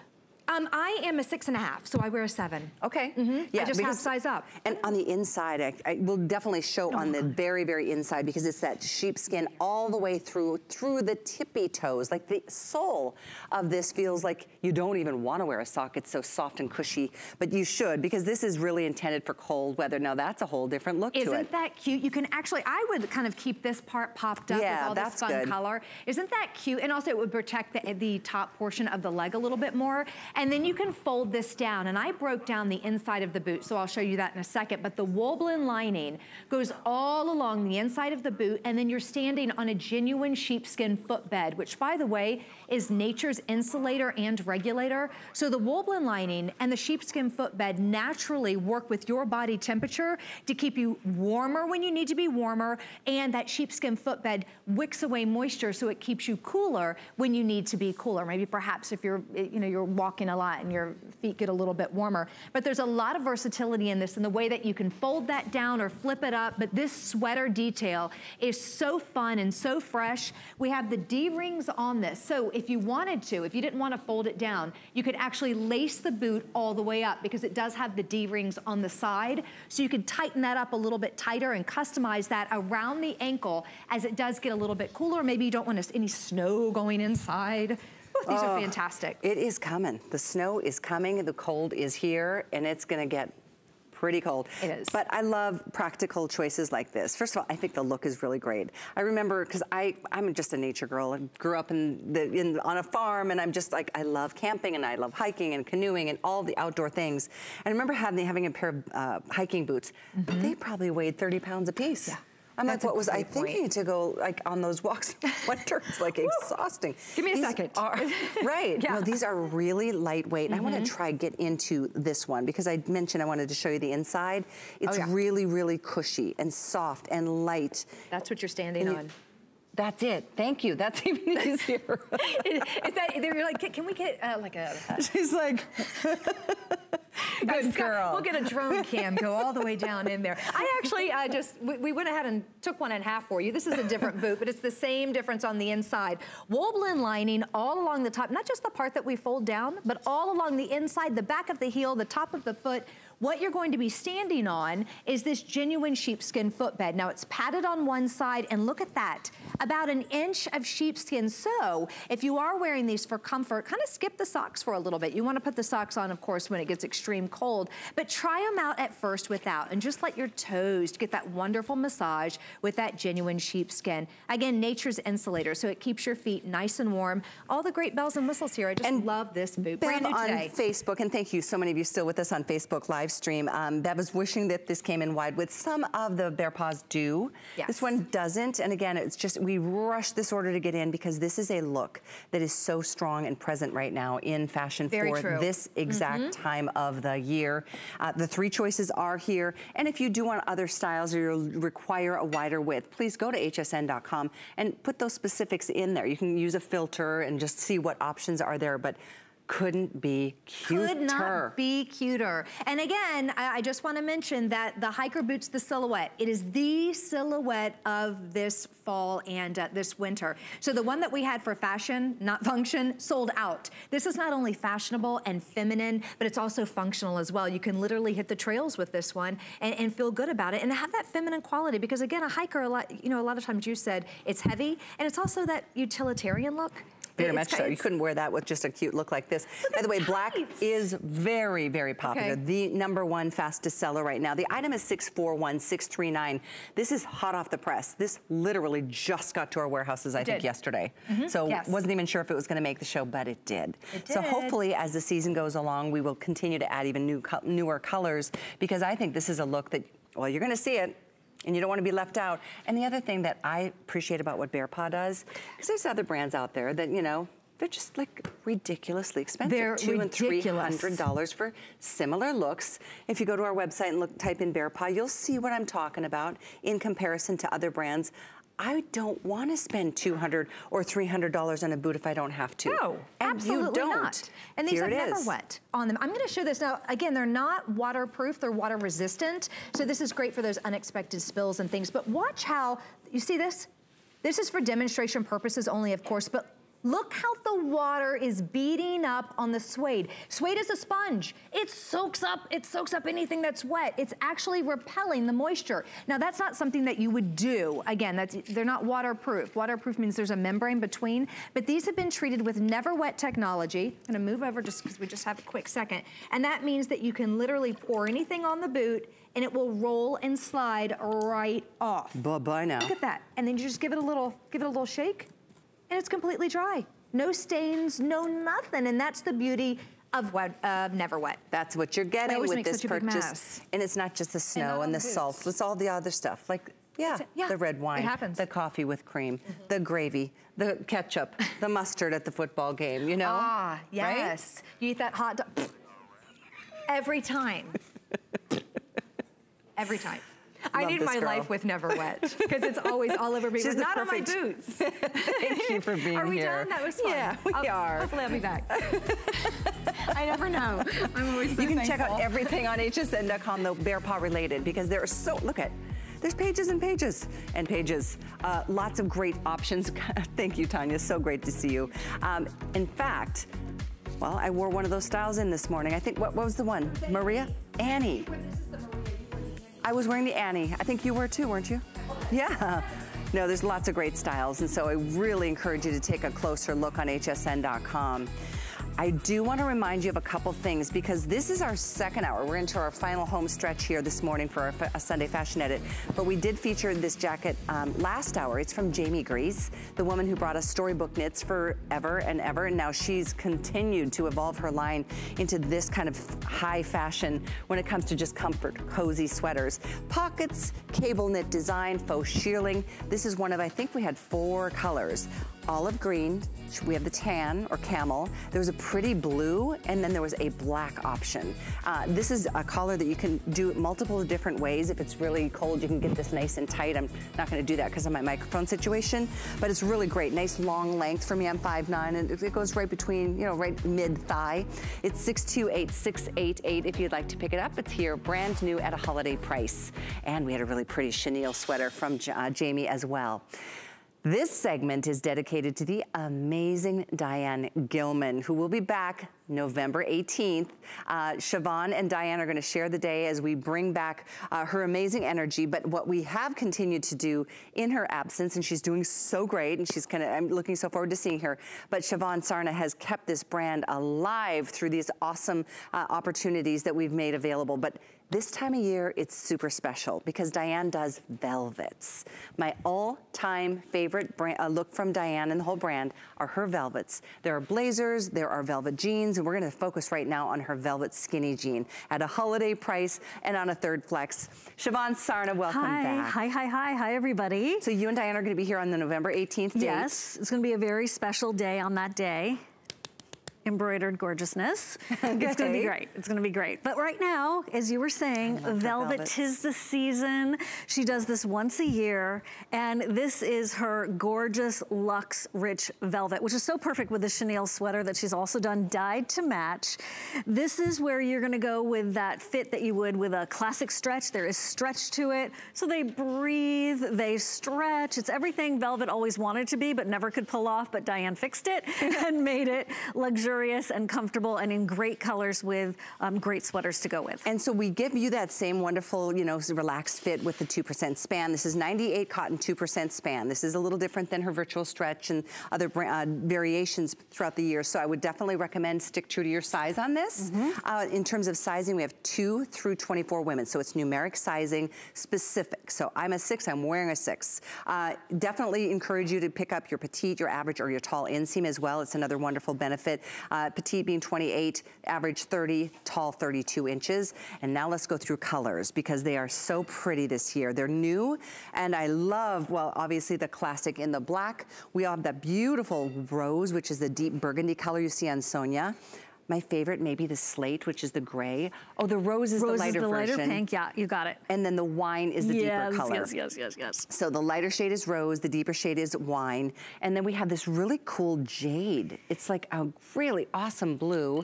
I am a 6.5, so I wear a 7. Okay. Yeah, I just half size up. And on the inside, I will definitely show on the very, very inside, because it's that sheepskin all the way through the tippy toes. Like the sole of this feels like you don't even want to wear a sock. It's so soft and cushy, but you should, because this is really intended for cold weather. Now that's a whole different look to it. Isn't that cute? You can actually, I would kind of keep this part popped up with all this fun color. Isn't that cute? And also it would protect the top portion of the leg a little bit more. And then you can fold this down, and I broke down the inside of the boot, so I'll show you that in a second, but the Woblin lining goes all along the inside of the boot, and then you're standing on a genuine sheepskin footbed, which, by the way, is nature's insulator and regulator. So the Woblin lining and the sheepskin footbed naturally work with your body temperature to keep you warmer when you need to be warmer, and that sheepskin footbed wicks away moisture so it keeps you cooler when you need to be cooler. Maybe perhaps if you're, you're walking a lot and your feet get a little bit warmer. But there's a lot of versatility in this in the way that you can fold that down or flip it up, but this sweater detail is so fun and so fresh. We have the D-rings on this, so if you wanted to, if you didn't want to fold it down, you could actually lace the boot all the way up, because it does have the D-rings on the side, so you can tighten that up a little bit tighter and customize that around the ankle as it does get a little bit cooler. Maybe you don't want any snow going inside. These are fantastic. It is coming. The snow is coming, the cold is here, and it's gonna get pretty cold. It is. But I love practical choices like this. First of all, I think the look is really great. I remember, because I'm just a nature girl. I grew up on a farm, and I'm just like, I love camping, and I love hiking and canoeing and all the outdoor things. And I remember having a pair of hiking boots. They probably weighed 30 pounds a piece. Yeah. I'm like, what was I thinking to go like on those walks in winter? It's like exhausting. Give me a second. Right. No, these are really lightweight. And I want to get into this one, because I mentioned I wanted to show you the inside. It's really, really cushy and soft and light. That's what you're standing on. That's it. Thank you. That's even easier. You're like, can we get like a... She's like... Good girl. We'll get a drone cam, go all the way down in there. I actually we went ahead and took one in half for you. This is a different boot, but it's the same difference on the inside. Woblin lining all along the top, not just the part that we fold down, but all along the inside, the back of the heel, the top of the foot. what you're going to be standing on is this genuine sheepskin footbed. Now it's padded on one side, and look at that, about an inch of sheepskin. So if you are wearing these for comfort, kind of skip the socks for a little bit. You want to put the socks on, of course, when it gets extreme cold, but try them out at first without, and just let your toes get that wonderful massage with that genuine sheepskin. Again, nature's insulator, so it keeps your feet nice and warm. All the great bells and whistles here. I just love this boot. Brand new today. On Facebook, and thank you, so many of you still with us on Facebook live stream. Bev was wishing that this came in wide width. Some of the Bear Paws do. Yes. This one doesn't, and again, it's just, we rushed this order to get in because this is a look that is so strong and present right now in fashion for this exact time of the year. The 3 choices are here, and if you do want other styles or you require a wider width, please go to hsn.com and put those specifics in there. You can use a filter and just see what options are there, but couldn't be cuter. Could not be cuter. And again, I just want to mention that the hiker boots, the silhouette, it is the silhouette of this fall and this winter. So the one that we had for fashion, not function, sold out. This is not only fashionable and feminine, but it's also functional as well. You can literally hit the trails with this one and feel good about it and have that feminine quality, because again, a hiker, a lot of times you said it's heavy, and it's also that utilitarian look. Very much so. You couldn't wear that with just a cute look like this. By the way, black is very, very popular. The #1 fastest seller right now. The item is 641639. This is hot off the press. This literally just got to our warehouses, I think, yesterday. So wasn't even sure if it was going to make the show, but it did. So hopefully, as the season goes along, we will continue to add even newer colors, because I think this is a look that, well, you're going to see it, and you don't want to be left out. And the other thing that I appreciate about what Bear Paw does, because there's other brands out there that, you know, they're just like ridiculously expensive. They're $200 and $300 for similar looks. If you go to our website and type in Bear Paw, you'll see what I'm talking about in comparison to other brands. I don't want to spend $200 or $300 on a boot if I don't have to. No, absolutely not. And these are never wet on them. I'm going to show this now. Again, they're not waterproof, they're water resistant. So this is great for those unexpected spills and things. But watch how, you see this? This is for demonstration purposes only, of course, but look how the water is beating up on the suede. Suede is a sponge. It soaks up anything that's wet. It's actually repelling the moisture. Now that's not something that you would do. Again, they're not waterproof. Waterproof means there's a membrane between, but these have been treated with never wet technology. I'm gonna move over just because we just have a quick second. And that means that you can literally pour anything on the boot and it will roll and slide right off. Bye-bye now. Look at that. And then you just give it a little shake, and it's completely dry. No stains, no nothing. And that's the beauty of Never Wet. That's what you're getting with this purchase. And it's not just the snow and the salt, it's all the other stuff. Like, the red wine, the coffee with cream, the gravy, the ketchup, the mustard at the football game, you know? Ah, yes. Right? You eat that hot dog every time. Every time. I need my life with Never Wet, because it's always all over me, but not on my boots. Thank you for being here. Are we done? That was fun. Yeah, we are. Hopefully I'll be back. I never know. I'm always so You can thankful. check out everything on hsn.com, though, Bear Paw related, because there are so, look at, there's pages and pages and pages. Lots of great options. Thank you, Tanya. So great to see you. In fact, well, I wore one of those styles in this morning. I think, what was the one? Maria? Annie. I was wearing the Annie. I think you were too, weren't you? Yeah. No, there's lots of great styles, and so I really encourage you to take a closer look on hsn.com. I do want to remind you of a couple things, because this is our second hour. We're into our final home stretch here this morning for a Sunday Fashion Edit. But we did feature this jacket last hour. It's from Jamie Grease, the woman who brought us storybook knits forever and ever. And now she's continued to evolve her line into this kind of high fashion when it comes to just comfort, cozy sweaters. Pockets, cable knit design, faux shearling. This is one of, I think we had 4 colors. Olive green, we have the tan or camel. There was a pretty blue, and then there was a black option. This is a collar that you can do multiple different ways. If it's really cold, you can get this nice and tight. I'm not gonna do that because of my microphone situation, but it's really great. Nice long length for me. I'm 5'9", and it goes right between, you know, right mid-thigh. It's 628688 if you'd like to pick it up. It's here, brand new at a holiday price. And we had a really pretty chenille sweater from Jamie as well. This segment is dedicated to the amazing Diane Gilman, who will be back November 18th. Siobhan and Diane are going to share the day as we bring back her amazing energy. But what we have continued to do in her absence, and she's doing so great, and I'm looking so forward to seeing her. But Siobhan Sarna has kept this brand alive through these awesome opportunities that we've made available. But this time of year, it's super special because Diane does velvets. My all-time favorite look from Diane and the whole brand are her velvets. There are blazers, there are velvet jeans, and we're gonna focus right now on her velvet skinny jean at a holiday price and on a third flex. Siobhan Sarna, welcome back. Hi, everybody. So you and Diane are gonna be here on the November 18th date. Yes, it's gonna be a very special day on that day. Embroidered gorgeousness. It's gonna be great, it's gonna be great. But right now, as you were saying, velvet, 'tis the season. She does this once a year, and this is her gorgeous luxe rich velvet, which is so perfect with the chenille sweater that she's also done dyed to match. This is where you're gonna go with that fit that you would with a classic stretch. There is stretch to it, so they breathe, they stretch. It's everything velvet always wanted to be, but never could pull off, but Diane fixed it and made it luxurious and comfortable and in great colors with great sweaters to go with. And so we give you that same wonderful, relaxed fit with the 2% span. This is 98 cotton 2% span. This is a little different than her virtual stretch and other variations throughout the year. So I would definitely recommend stick true to your size on this. In terms of sizing, we have 2 through 24 women. So it's numeric sizing specific. So I'm a 6, I'm wearing a 6. Definitely encourage you to pick up your petite, your average, or your tall inseam as well. It's another wonderful benefit. Petite being 28, average 30, tall 32 inches. And now let's go through colors because they are so pretty this year. They're new, and I love, well, obviously the classic in the black. We have that beautiful rose, which is the deep burgundy color you see on Sonia. My favorite, maybe the slate, which is the gray. Oh, the rose is the lighter version. Rose is the lighter pink, yeah, you got it. And then the wine is the deeper color. Yes. So the lighter shade is rose, the deeper shade is wine. And then we have this really cool jade. It's like a really awesome blue.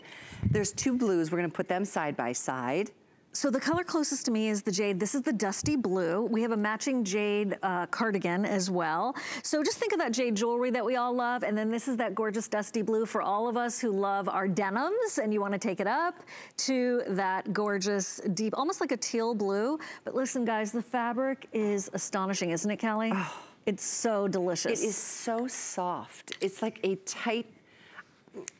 There's 2 blues, we're gonna put them side by side. So the color closest to me is the jade. This is the dusty blue. We have a matching jade cardigan as well. So just think of that jade jewelry that we all love, and then this is that gorgeous dusty blue for all of us who love our denims, and you want to take it up to that gorgeous deep, almost like a teal blue. But listen, guys, the fabric is astonishing, isn't it, Callie? Oh, it's so delicious. It is so soft. It's like a tight,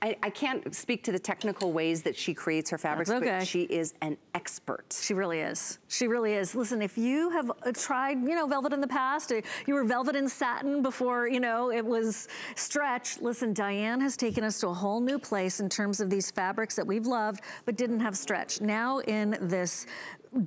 I can't speak to the technical ways that she creates her fabrics, but she is an expert. She really is. She really is. Listen, if you have tried, velvet in the past, or you were velvet and satin before, it was stretch, listen, Diane has taken us to a whole new place in terms of these fabrics that we've loved, but didn't have stretch. Now in this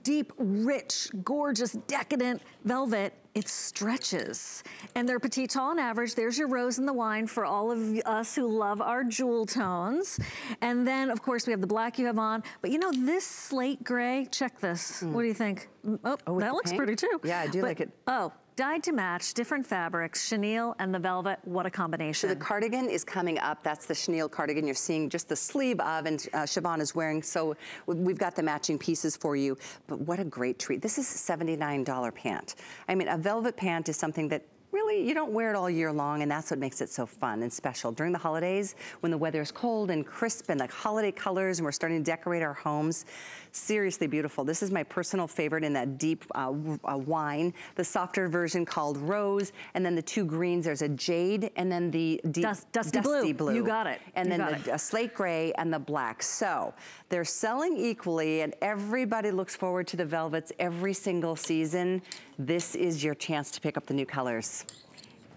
deep, rich, gorgeous, decadent velvet, it stretches. And they're petite, tall, and average. There's your rose and the wine for all of us who love our jewel tones. And then, of course, we have the black you have on. But this slate gray, check this. What do you think? Oh, that looks pretty too. Yeah, I do like it. Oh, dyed to match, different fabrics, chenille and the velvet, what a combination. So the cardigan is coming up. That's the chenille cardigan you're seeing just the sleeve of, and Siobhan is wearing. So we've got the matching pieces for you. But what a great treat. This is a $79 pant. I mean, a velvet pant is something that really, you don't wear it all year long, and that's what makes it so fun and special. During the holidays, when the weather is cold and crisp and like holiday colors and we're starting to decorate our homes, seriously beautiful. This is my personal favorite in that deep wine, the softer version called rose, and then the 2 greens, there's a jade, and then the deep dusty blue. You got it. And then a slate gray and the black. So they're selling equally, and everybody looks forward to the velvets every single season. This is your chance to pick up the new colors.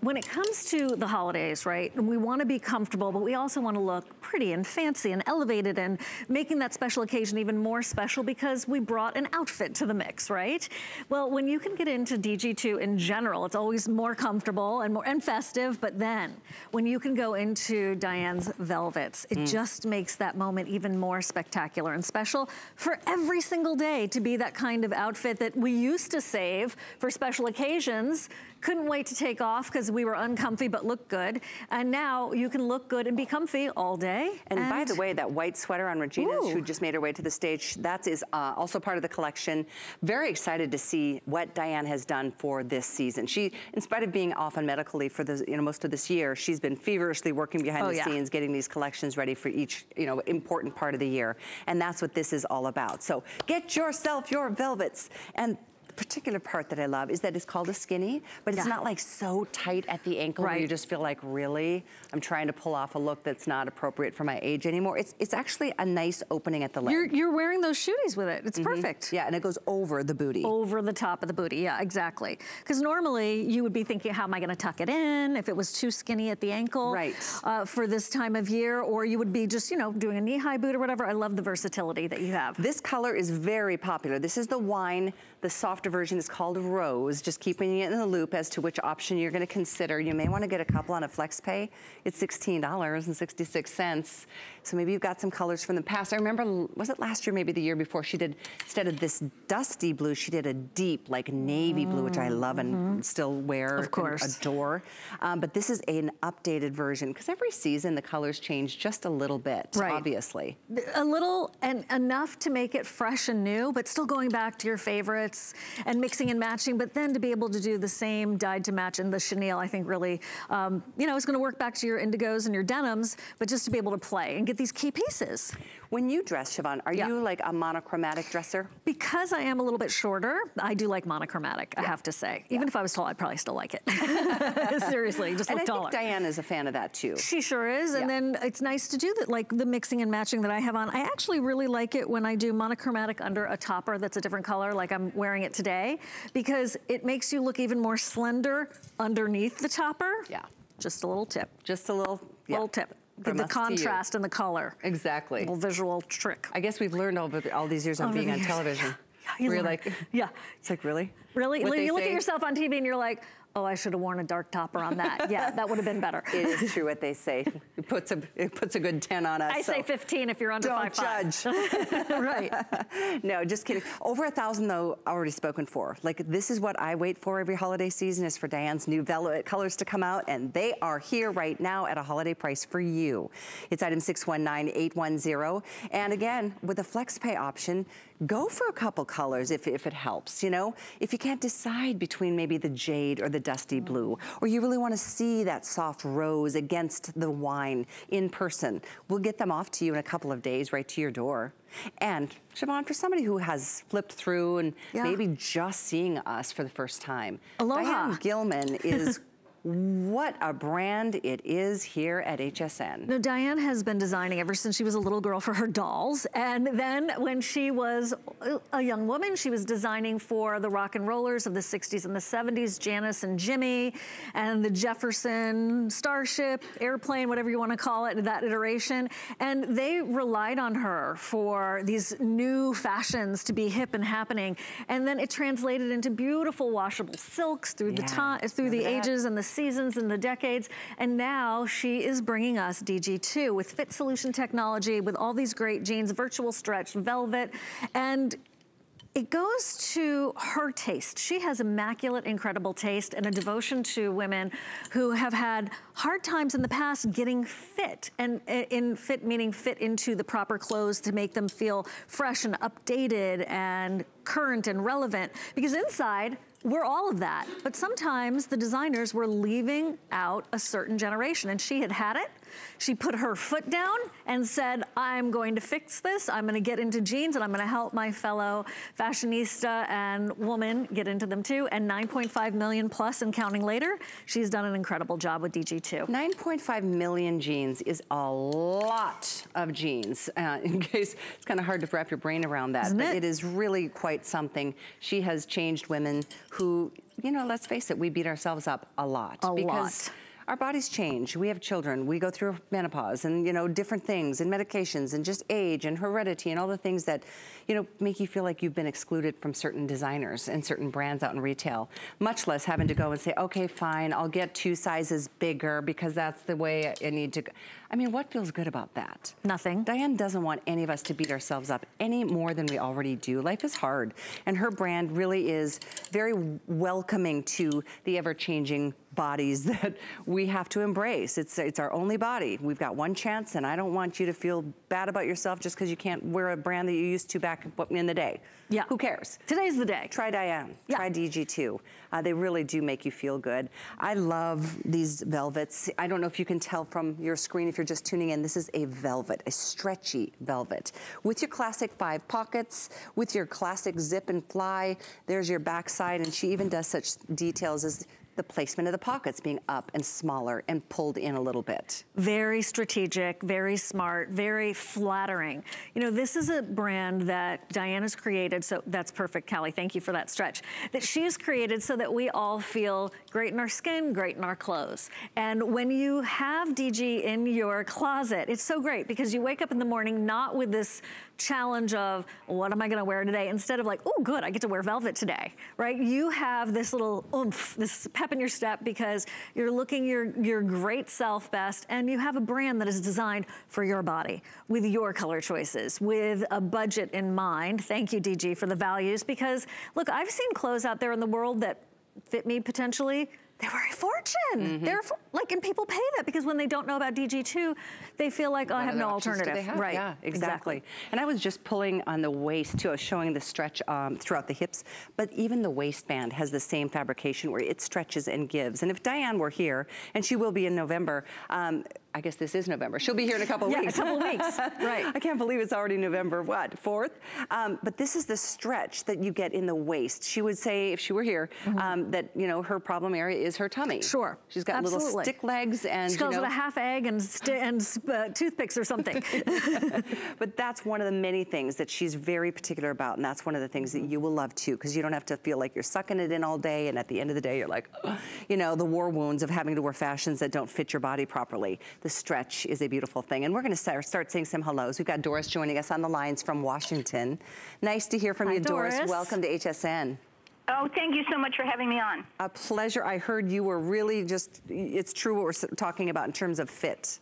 When it comes to the holidays, right, we want to be comfortable, but we also want to look pretty and fancy and elevated and making that special occasion even more special because we brought an outfit to the mix, right? Well, when you can get into DG2 in general, it's always more comfortable and festive, but then when you can go into Diane's velvets, it just makes that moment even more spectacular and special for every single day to be that kind of outfit that we used to save for special occasions couldn't wait to take off because we were uncomfy but looked good. And now you can look good and be comfy all day. And by the way, that white sweater on Regina, who just made her way to the stage, that is also part of the collection. Very excited to see what Diane has done for this season. She, in spite of being off on medical leave for the, most of this year, she's been feverishly working behind the scenes, getting these collections ready for each, important part of the year. And that's what this is all about. So get yourself your velvets. And particular part that I love is that it's called a skinny, but it's not like so tight at the ankle where you just feel like, really? I'm trying to pull off a look that's not appropriate for my age anymore. It's actually a nice opening at the leg. You're wearing those shooties with it. It's perfect. Yeah, and it goes over the booty. Over the top of the booty, yeah, exactly. Because normally you would be thinking, how am I gonna tuck it in if it was too skinny at the ankle for this time of year, or you would be just, doing a knee-high boot or whatever. I love the versatility that you have. This color is very popular. This is the wine. The softer version is called Rose, just keeping it in the loop as to which option you're gonna consider. You may wanna get a couple on a flex pay. It's $16.66. So maybe you've got some colors from the past. I remember, was it last year, maybe the year before, she did, instead of this dusty blue, she did a deep, like navy blue, which I love and still wear and adore. But this is an updated version, because every season the colors change just a little bit, obviously. A little, and enough to make it fresh and new, but still going back to your favorites and mixing and matching, but then to be able to do the same dyed to match in the chenille, I think really, it's gonna work back to your indigos and your denims, but just to be able to play and get these key pieces. When you dress, Siobhan, are you like a monochromatic dresser? Because I am a little bit shorter, I do like monochromatic, I have to say. Even if I was tall, I'd probably still like it. Seriously, just look taller. And I think Diane is a fan of that too. She sure is, and then it's nice to do that, like the mixing and matching that I have on. I actually really like it when I do monochromatic under a topper that's a different color, like I'm wearing it today, because it makes you look even more slender underneath the topper. Yeah. Just a little tip. Just a little tip. The contrast and the color. Exactly. A little visual trick. I guess we've learned over all these years of being on television. We're like, it's like, really? Really? You look at yourself on TV and you're like, oh, I should have worn a dark topper on that. Yeah, that would have been better. It is true what they say. It puts a good 10 on us. I say 15 if you're under 5'5". Don't judge. Right. No, just kidding. Over 1,000 though, already spoken for. Like, this is what I wait for every holiday season, is for Diane's new velvet colors to come out, and they are here right now at a holiday price for you. It's item 619810. And again, with a flex pay option, go for a couple colors if it helps, If you can't decide between maybe the jade or the dusty blue, or you really want to see that soft rose against the wine in person, we'll get them off to you in a couple of days right to your door. And Siobhan, for somebody who has flipped through and maybe just seeing us for the first time, Diane Gilman is what a brand it is here at HSN. No, Diane has been designing ever since she was a little girl for her dolls. And then when she was a young woman, she was designing for the rock and rollers of the 60s and the 70s, Janice and Jimmy, and the Jefferson Starship, Airplane, whatever you want to call it, that iteration. And they relied on her for these new fashions to be hip and happening. And then it translated into beautiful washable silks through the time, through the ages and the seasons and the decades. And now she is bringing us DG2 with fit solution technology, with all these great jeans, virtual stretch, velvet, and it goes to her taste. She has immaculate, incredible taste and a devotion to women who have had hard times in the past getting fit. And in fit meaning fit into the proper clothes to make them feel fresh and updated and current and relevant. Because inside, we're all of that. But sometimes the designers were leaving out a certain generation, and she had it. She put her foot down and said, I'm going to fix this. I'm gonna get into jeans, and I'm gonna help my fellow fashionista and woman get into them too. And 9.5 million plus and counting later, she's done an incredible job with DG2. 9.5 million jeans is a lot of jeans. In case it's kind of hard to wrap your brain around that. But it is really quite something. She has changed women who, let's face it, we beat ourselves up a lot. our bodies change. We have children. We go through menopause and, you know, different things and medications and just age and heredity and all the things that, you know, make you feel like you've been excluded from certain designers and certain brands out in retail. Much less having to go and say, okay, fine, I'll get 2 sizes bigger because that's the way I need to go. I mean, what feels good about that? Nothing. Diane doesn't want any of us to beat ourselves up any more than we already do. Life is hard, and her brand really is very welcoming to the ever-changing bodies that we have to embrace. It's our only body. We've got one chance, and I don't want you to feel bad about yourself just because you can't wear a brand that you used to back in the day. Yeah. Who cares? Today's the day. Try Diane. Yeah. Try DG2. They really do make you feel good. I love these velvets. I don't know if you can tell from your screen if you're just tuning in. This is a velvet, a stretchy velvet. With your classic 5 pockets, with your classic zip and fly, there's your backside, and she even does such details as the placement of the pockets being up and smaller and pulled in a little bit. Very strategic, very smart, very flattering. You know, this is a brand that Diana's created, so that's perfect, Callie, thank you for that stretch. That she has created so that we all feel great in our skin, great in our clothes. And when you have DG in your closet, it's so great because you wake up in the morning not with this challenge of what am I gonna wear today, instead of like, oh good, I get to wear velvet today, right? You have this little oomph, this pep in your step because you're looking your great self best, and you have a brand that is designed for your body, with your color choices, with a budget in mind. Thank you, DG, for the values, because look, I've seen clothes out there in the world that fit me potentially. They're very fortune. They're like, and people pay that because when they don't know about DG2, they feel like, oh, I have no alternative. Right, yeah, exactly. And I was just pulling on the waist too. I was showing the stretch throughout the hips, but even the waistband has the same fabrication where it stretches and gives. And if Diane were here, and she will be in November, I guess this is November. She'll be here in a couple weeks. Yeah, a couple weeks, right. I can't believe it's already November, what, 4th? But this is the stretch that you get in the waist. She would say, if she were here, that, you know, her problem area is her tummy. Sure. She's got little stick legs and, she calls it a half egg and toothpicks or something. But that's one of the many things that she's very particular about, and that's one of the things that you will love too, because you don't have to feel like you're sucking it in all day, and at the end of the day, you're like, you know, the war wounds of having to wear fashions that don't fit your body properly. The stretch is a beautiful thing. And we're gonna start saying some hellos. We've got Doris joining us on the lines from Washington. Nice to hear from you, Doris. Welcome to HSN. Oh, thank you so much for having me on. A pleasure. I heard you were really just, it's true what we're talking about in terms of fit.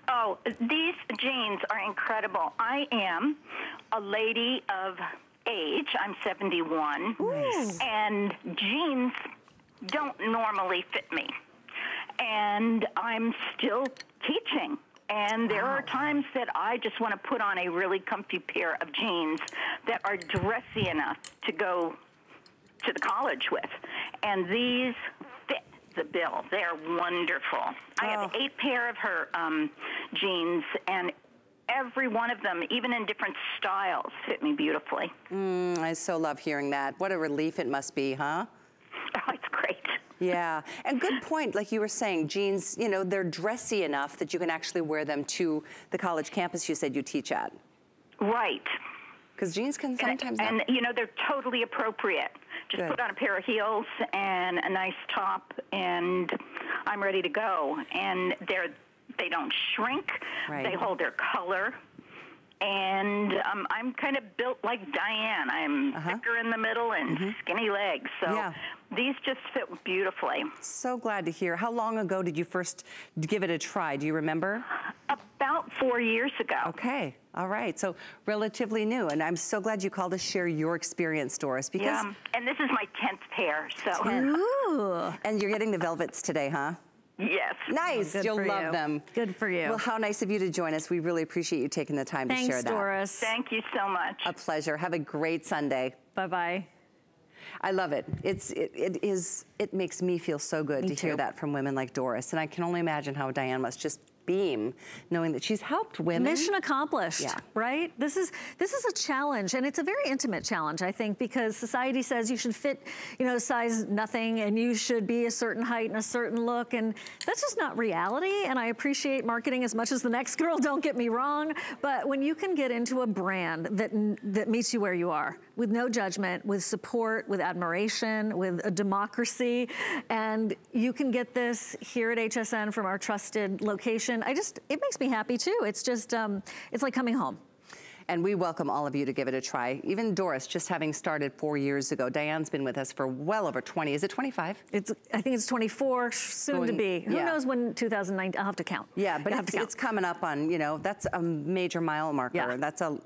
Oh, these jeans are incredible. I am a lady of age. I'm 71. Nice. And jeans don't normally fit me. And I'm still teaching. And there are times that I just want to put on a really comfy pair of jeans that are dressy enough to go to the college with. And these fit the bill. They're wonderful. I have 8 pair of her jeans, and every one of them, even in different styles, fit me beautifully. I so love hearing that. What a relief it must be, huh? Oh, it's great. Yeah, and good point. Like you were saying, jeans, you know, they're dressy enough that you can actually wear them to the college campus you said you teach at. Right. Because jeans can sometimes and you know, they're totally appropriate. Just put on a pair of heels and a nice top, and I'm ready to go. And they don't shrink. Right. They hold their color. And I'm kind of built like Diane. I'm thicker in the middle and skinny legs. So these just fit beautifully. So glad to hear. How long ago did you first give it a try? Do you remember? About 4 years ago. Okay. All right. So relatively new. And I'm so glad you called to share your experience, Doris. Because yeah. And this is my 10th pair. So. Ooh. And you're getting the velvets today, huh? Yes. Nice. Good You'll love them. Good for you. Well, how nice of you to join us. We really appreciate you taking the time to share that. Thanks, Doris. Thank you so much. A pleasure. Have a great Sunday. Bye-bye. I love it. It makes me feel so good to hear that from women like Doris. And I can only imagine how Diane must just beam, knowing that she's helped women. Mission accomplished, right? This is a challenge, and it's a very intimate challenge, I think, because society says you should fit, you know, size nothing, and you should be a certain height and a certain look, and that's just not reality. And I appreciate marketing as much as the next girl, don't get me wrong, but when you can get into a brand that meets you where you are, with no judgment, with support, with admiration, with a democracy, and you can get this here at HSN from our trusted location, it makes me happy too. It's just, it's like coming home. And we welcome all of you to give it a try. Even Doris, just having started 4 years ago. Diane's been with us for well over 20. Is it 25? I think it's 24, soon to be. Who knows when 2019, I'll have to count. Yeah, but it's coming up on, you know, that's a major mile marker. Yeah. That's a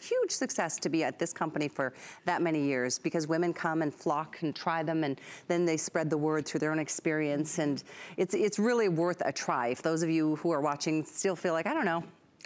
huge success to be at this company for that many years, because women come and flock and try them, and then they spread the word through their own experience. And it's really worth a try. If those of you who are watching still feel like, I don't know,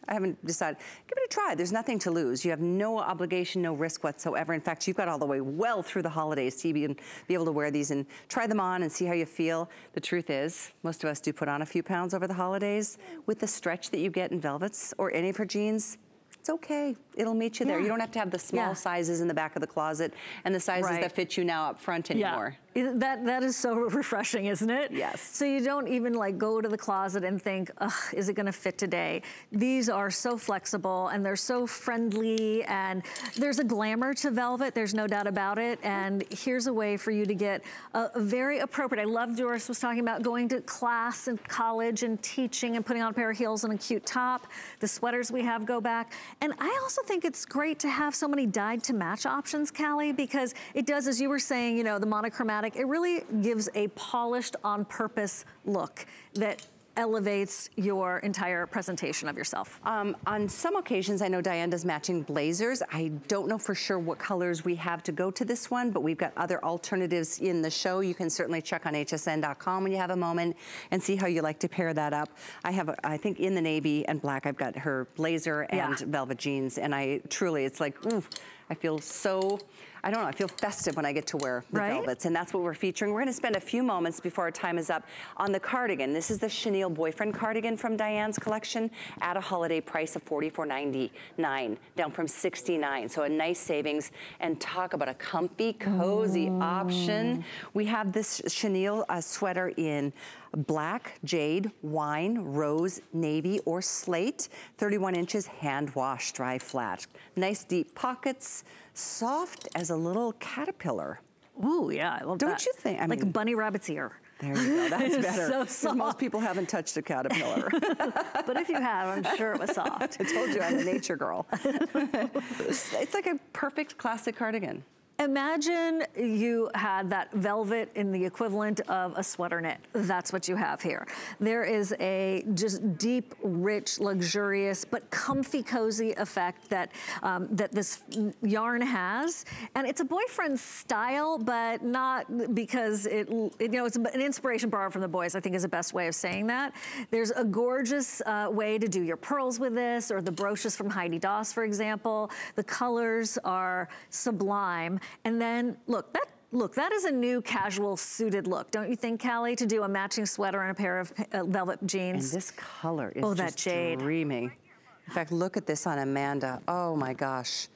I haven't decided, give it a try. There's nothing to lose. You have no obligation, no risk whatsoever. In fact, you've got all the way well through the holidays to be able to wear these and try them on and see how you feel. The truth is, most of us do put on a few pounds over the holidays. With the stretch that you get in velvets or any of her jeans, it's okay. It'll meet you there. You don't have to have the small sizes in the back of the closet and the sizes that fit you now up front anymore. That is so refreshing, isn't it? Yes. So you don't even like go to the closet and think, ugh, is it gonna fit today? These are so flexible and they're so friendly, and there's a glamour to velvet, there's no doubt about it. And here's a way for you to get a very appropriate, I love Doris was talking about going to class and college and teaching and putting on a pair of heels and a cute top. The sweaters we have go back. And I also think it's great to have so many dyed to match options, Callie, because it does, as you were saying, you know, the monochromatic, it really gives a polished on purpose look that elevates your entire presentation of yourself. On some occasions, I know Diane does matching blazers. I don't know for sure what colors we have to go to this one, but we've got other alternatives in the show. You can certainly check on hsn.com when you have a moment and see how you like to pair that up. I have, I think in the navy and black, I've got her blazer and velvet jeans, and I truly, it's like, ooh, I feel so, I don't know, I feel festive when I get to wear the velvets, and that's what we're featuring. We're gonna spend a few moments before our time is up on the cardigan. This is the chenille boyfriend cardigan from Diane's collection at a holiday price of $44.99, down from $69. So a nice savings, and talk about a comfy, cozy option. We have this chenille sweater in black, jade, wine, rose, navy, or slate. 31 inches, hand wash, dry flat. Nice deep pockets, soft as a little caterpillar. Ooh, yeah, I love that. Don't you think? I like mean, a bunny rabbit's ear. There you go, that's better. So soft. Most people haven't touched a caterpillar. But if you have, I'm sure it was soft. I told you I'm a nature girl. It's like a perfect classic cardigan. Imagine you had that velvet in the equivalent of a sweater knit. That's what you have here. There is a just deep, rich, luxurious, but comfy, cozy effect that that this yarn has. And it's a boyfriend style, but not because it you know, it's an inspiration borrowed from the boys, I think is the best way of saying that. There's a gorgeous way to do your pearls with this, or the brooches from Heidi Daus, for example. The colors are sublime. And then, look, that is a new casual suited look. Don't you think, Callie, to do a matching sweater and a pair of velvet jeans? And this color is that just jade. dreamy. In fact, look at this on Amanda. Oh my gosh.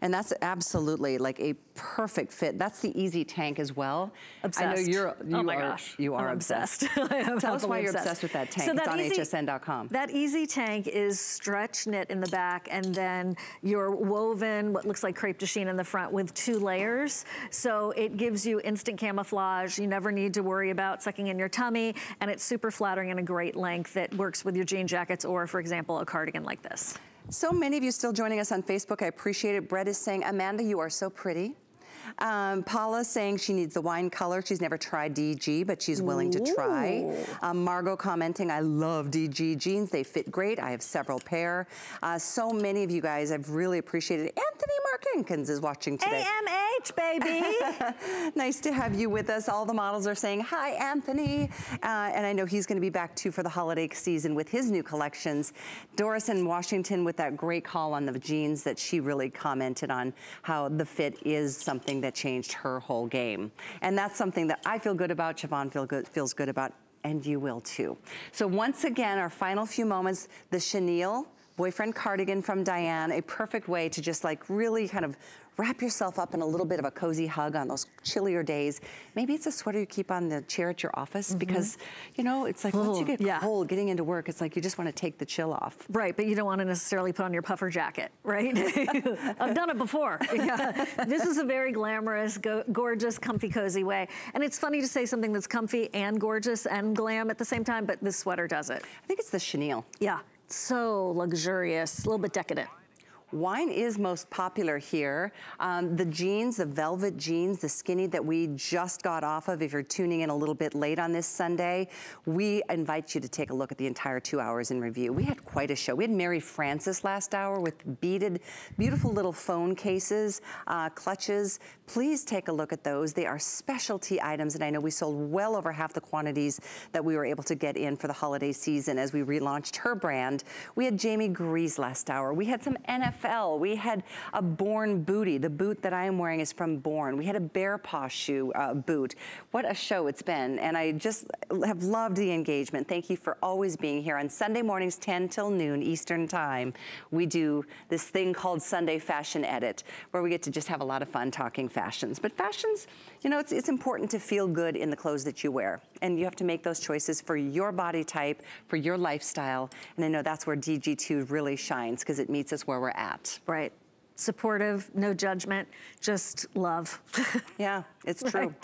And that's absolutely like a perfect fit. That's the easy tank as well. Obsessed. I know you are I'm obsessed. obsessed. Tell us why you're obsessed with that tank. So it's on hsn.com. That easy tank is stretch knit in the back, and then you're woven what looks like crepe de chine in the front with 2 layers. So it gives you instant camouflage. You never need to worry about sucking in your tummy, and it's super flattering and a great length that works with your jean jackets or, for example, a cardigan like this. So many of you still joining us on Facebook. I appreciate it. Brett is saying, Amanda, you are so pretty. Paula's saying she needs the wine color. She's never tried DG, but she's willing to try. Margot commenting, I love DG jeans. They fit great. I have several pair. So many of you guys, I've really appreciated it. Anthony Markinkins is watching today. AMH, baby. Nice to have you with us. All the models are saying, hi, Anthony. And I know he's going to be back, too, for the holiday season with his new collections. Doris in Washington with that great call on the jeans that she really commented on, how the fit is something that changed her whole game. And that's something that I feel good about, Siobhan feels good about. and you will too. So once again, our final few moments, the chenille boyfriend cardigan from Diane, a perfect way to just like really kind of wrap yourself up in a little bit of a cozy hug on those chillier days. Maybe it's a sweater you keep on the chair at your office because, you know, it's like once you get cold getting into work, it's like you just want to take the chill off. Right, but you don't want to necessarily put on your puffer jacket, right? I've done it before. Yeah. This is a very glamorous, gorgeous, comfy, cozy way. And it's funny to say something that's comfy and gorgeous and glam at the same time, but this sweater does it. I think it's the chenille. Yeah, so luxurious, a little bit decadent. Wine is most popular here. The jeans, the velvet jeans, the skinny that we just got off of, if you're tuning in a little bit late on this Sunday, we invite you to take a look at the entire 2 hours in review. We had quite a show. We had Mary Frances last hour with beaded, beautiful little phone cases, clutches. Please take a look at those. They are specialty items, and I know we sold well over half the quantities that we were able to get in for the holiday season as we relaunched her brand. We had Jamie Grease last hour. We had some NFL. We had a Born bootie. The boot that I am wearing is from Born. We had a Bear Paw shoe boot. What a show it's been, and I just have loved the engagement. Thank you for always being here. On Sunday mornings, 10 till noon Eastern time, we do this thing called Sunday Fashion Edit, where we get to just have a lot of fun talking fashions. But fashions, you know, it's important to feel good in the clothes that you wear, and you have to make those choices for your body type, for your lifestyle, and I know that's where DG2 really shines, because it meets us where we're at. Right. Supportive, no judgment, just love. Yeah, it's true.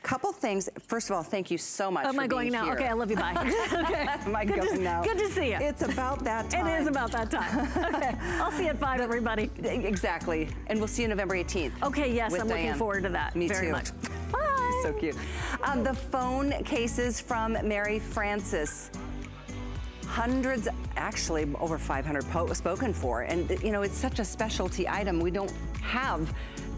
Couple things. First of all, thank you so much for being here. Am I going now? Okay, I love you, bye. Okay. Am I going now? Good to see you. It's about that time. It is about that time. Okay, I'll see you at 5, everybody. Exactly. And we'll see you November 18th. Okay, yes, I'm Diane. looking forward to that. Me very too. much. Bye. So cute. The phone cases from Mary Frances. Hundreds, actually over 500 spoken for. And you know, it's such a specialty item. We don't have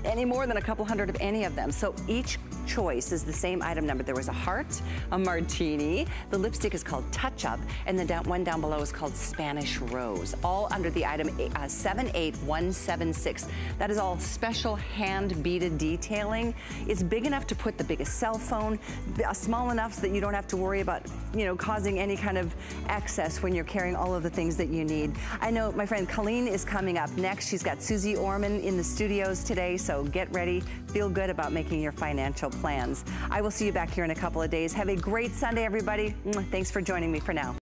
any more than a couple hundred of any of them. So each choice is the same item number. There was a heart, a martini, the lipstick is called Touch Up, and the one down below is called Spanish Rose, all under the item 78176. That is all special hand beaded detailing. It's big enough to put the biggest cell phone, small enough so that you don't have to worry about, you know, causing any kind of excess when you're carrying all of the things that you need. I know my friend Colleen is coming up next. She's got Susie Orman in the studios today, so get ready. Feel good about making your financial plans. I will see you back here in a couple of days. Have a great Sunday, everybody. Thanks for joining me for now.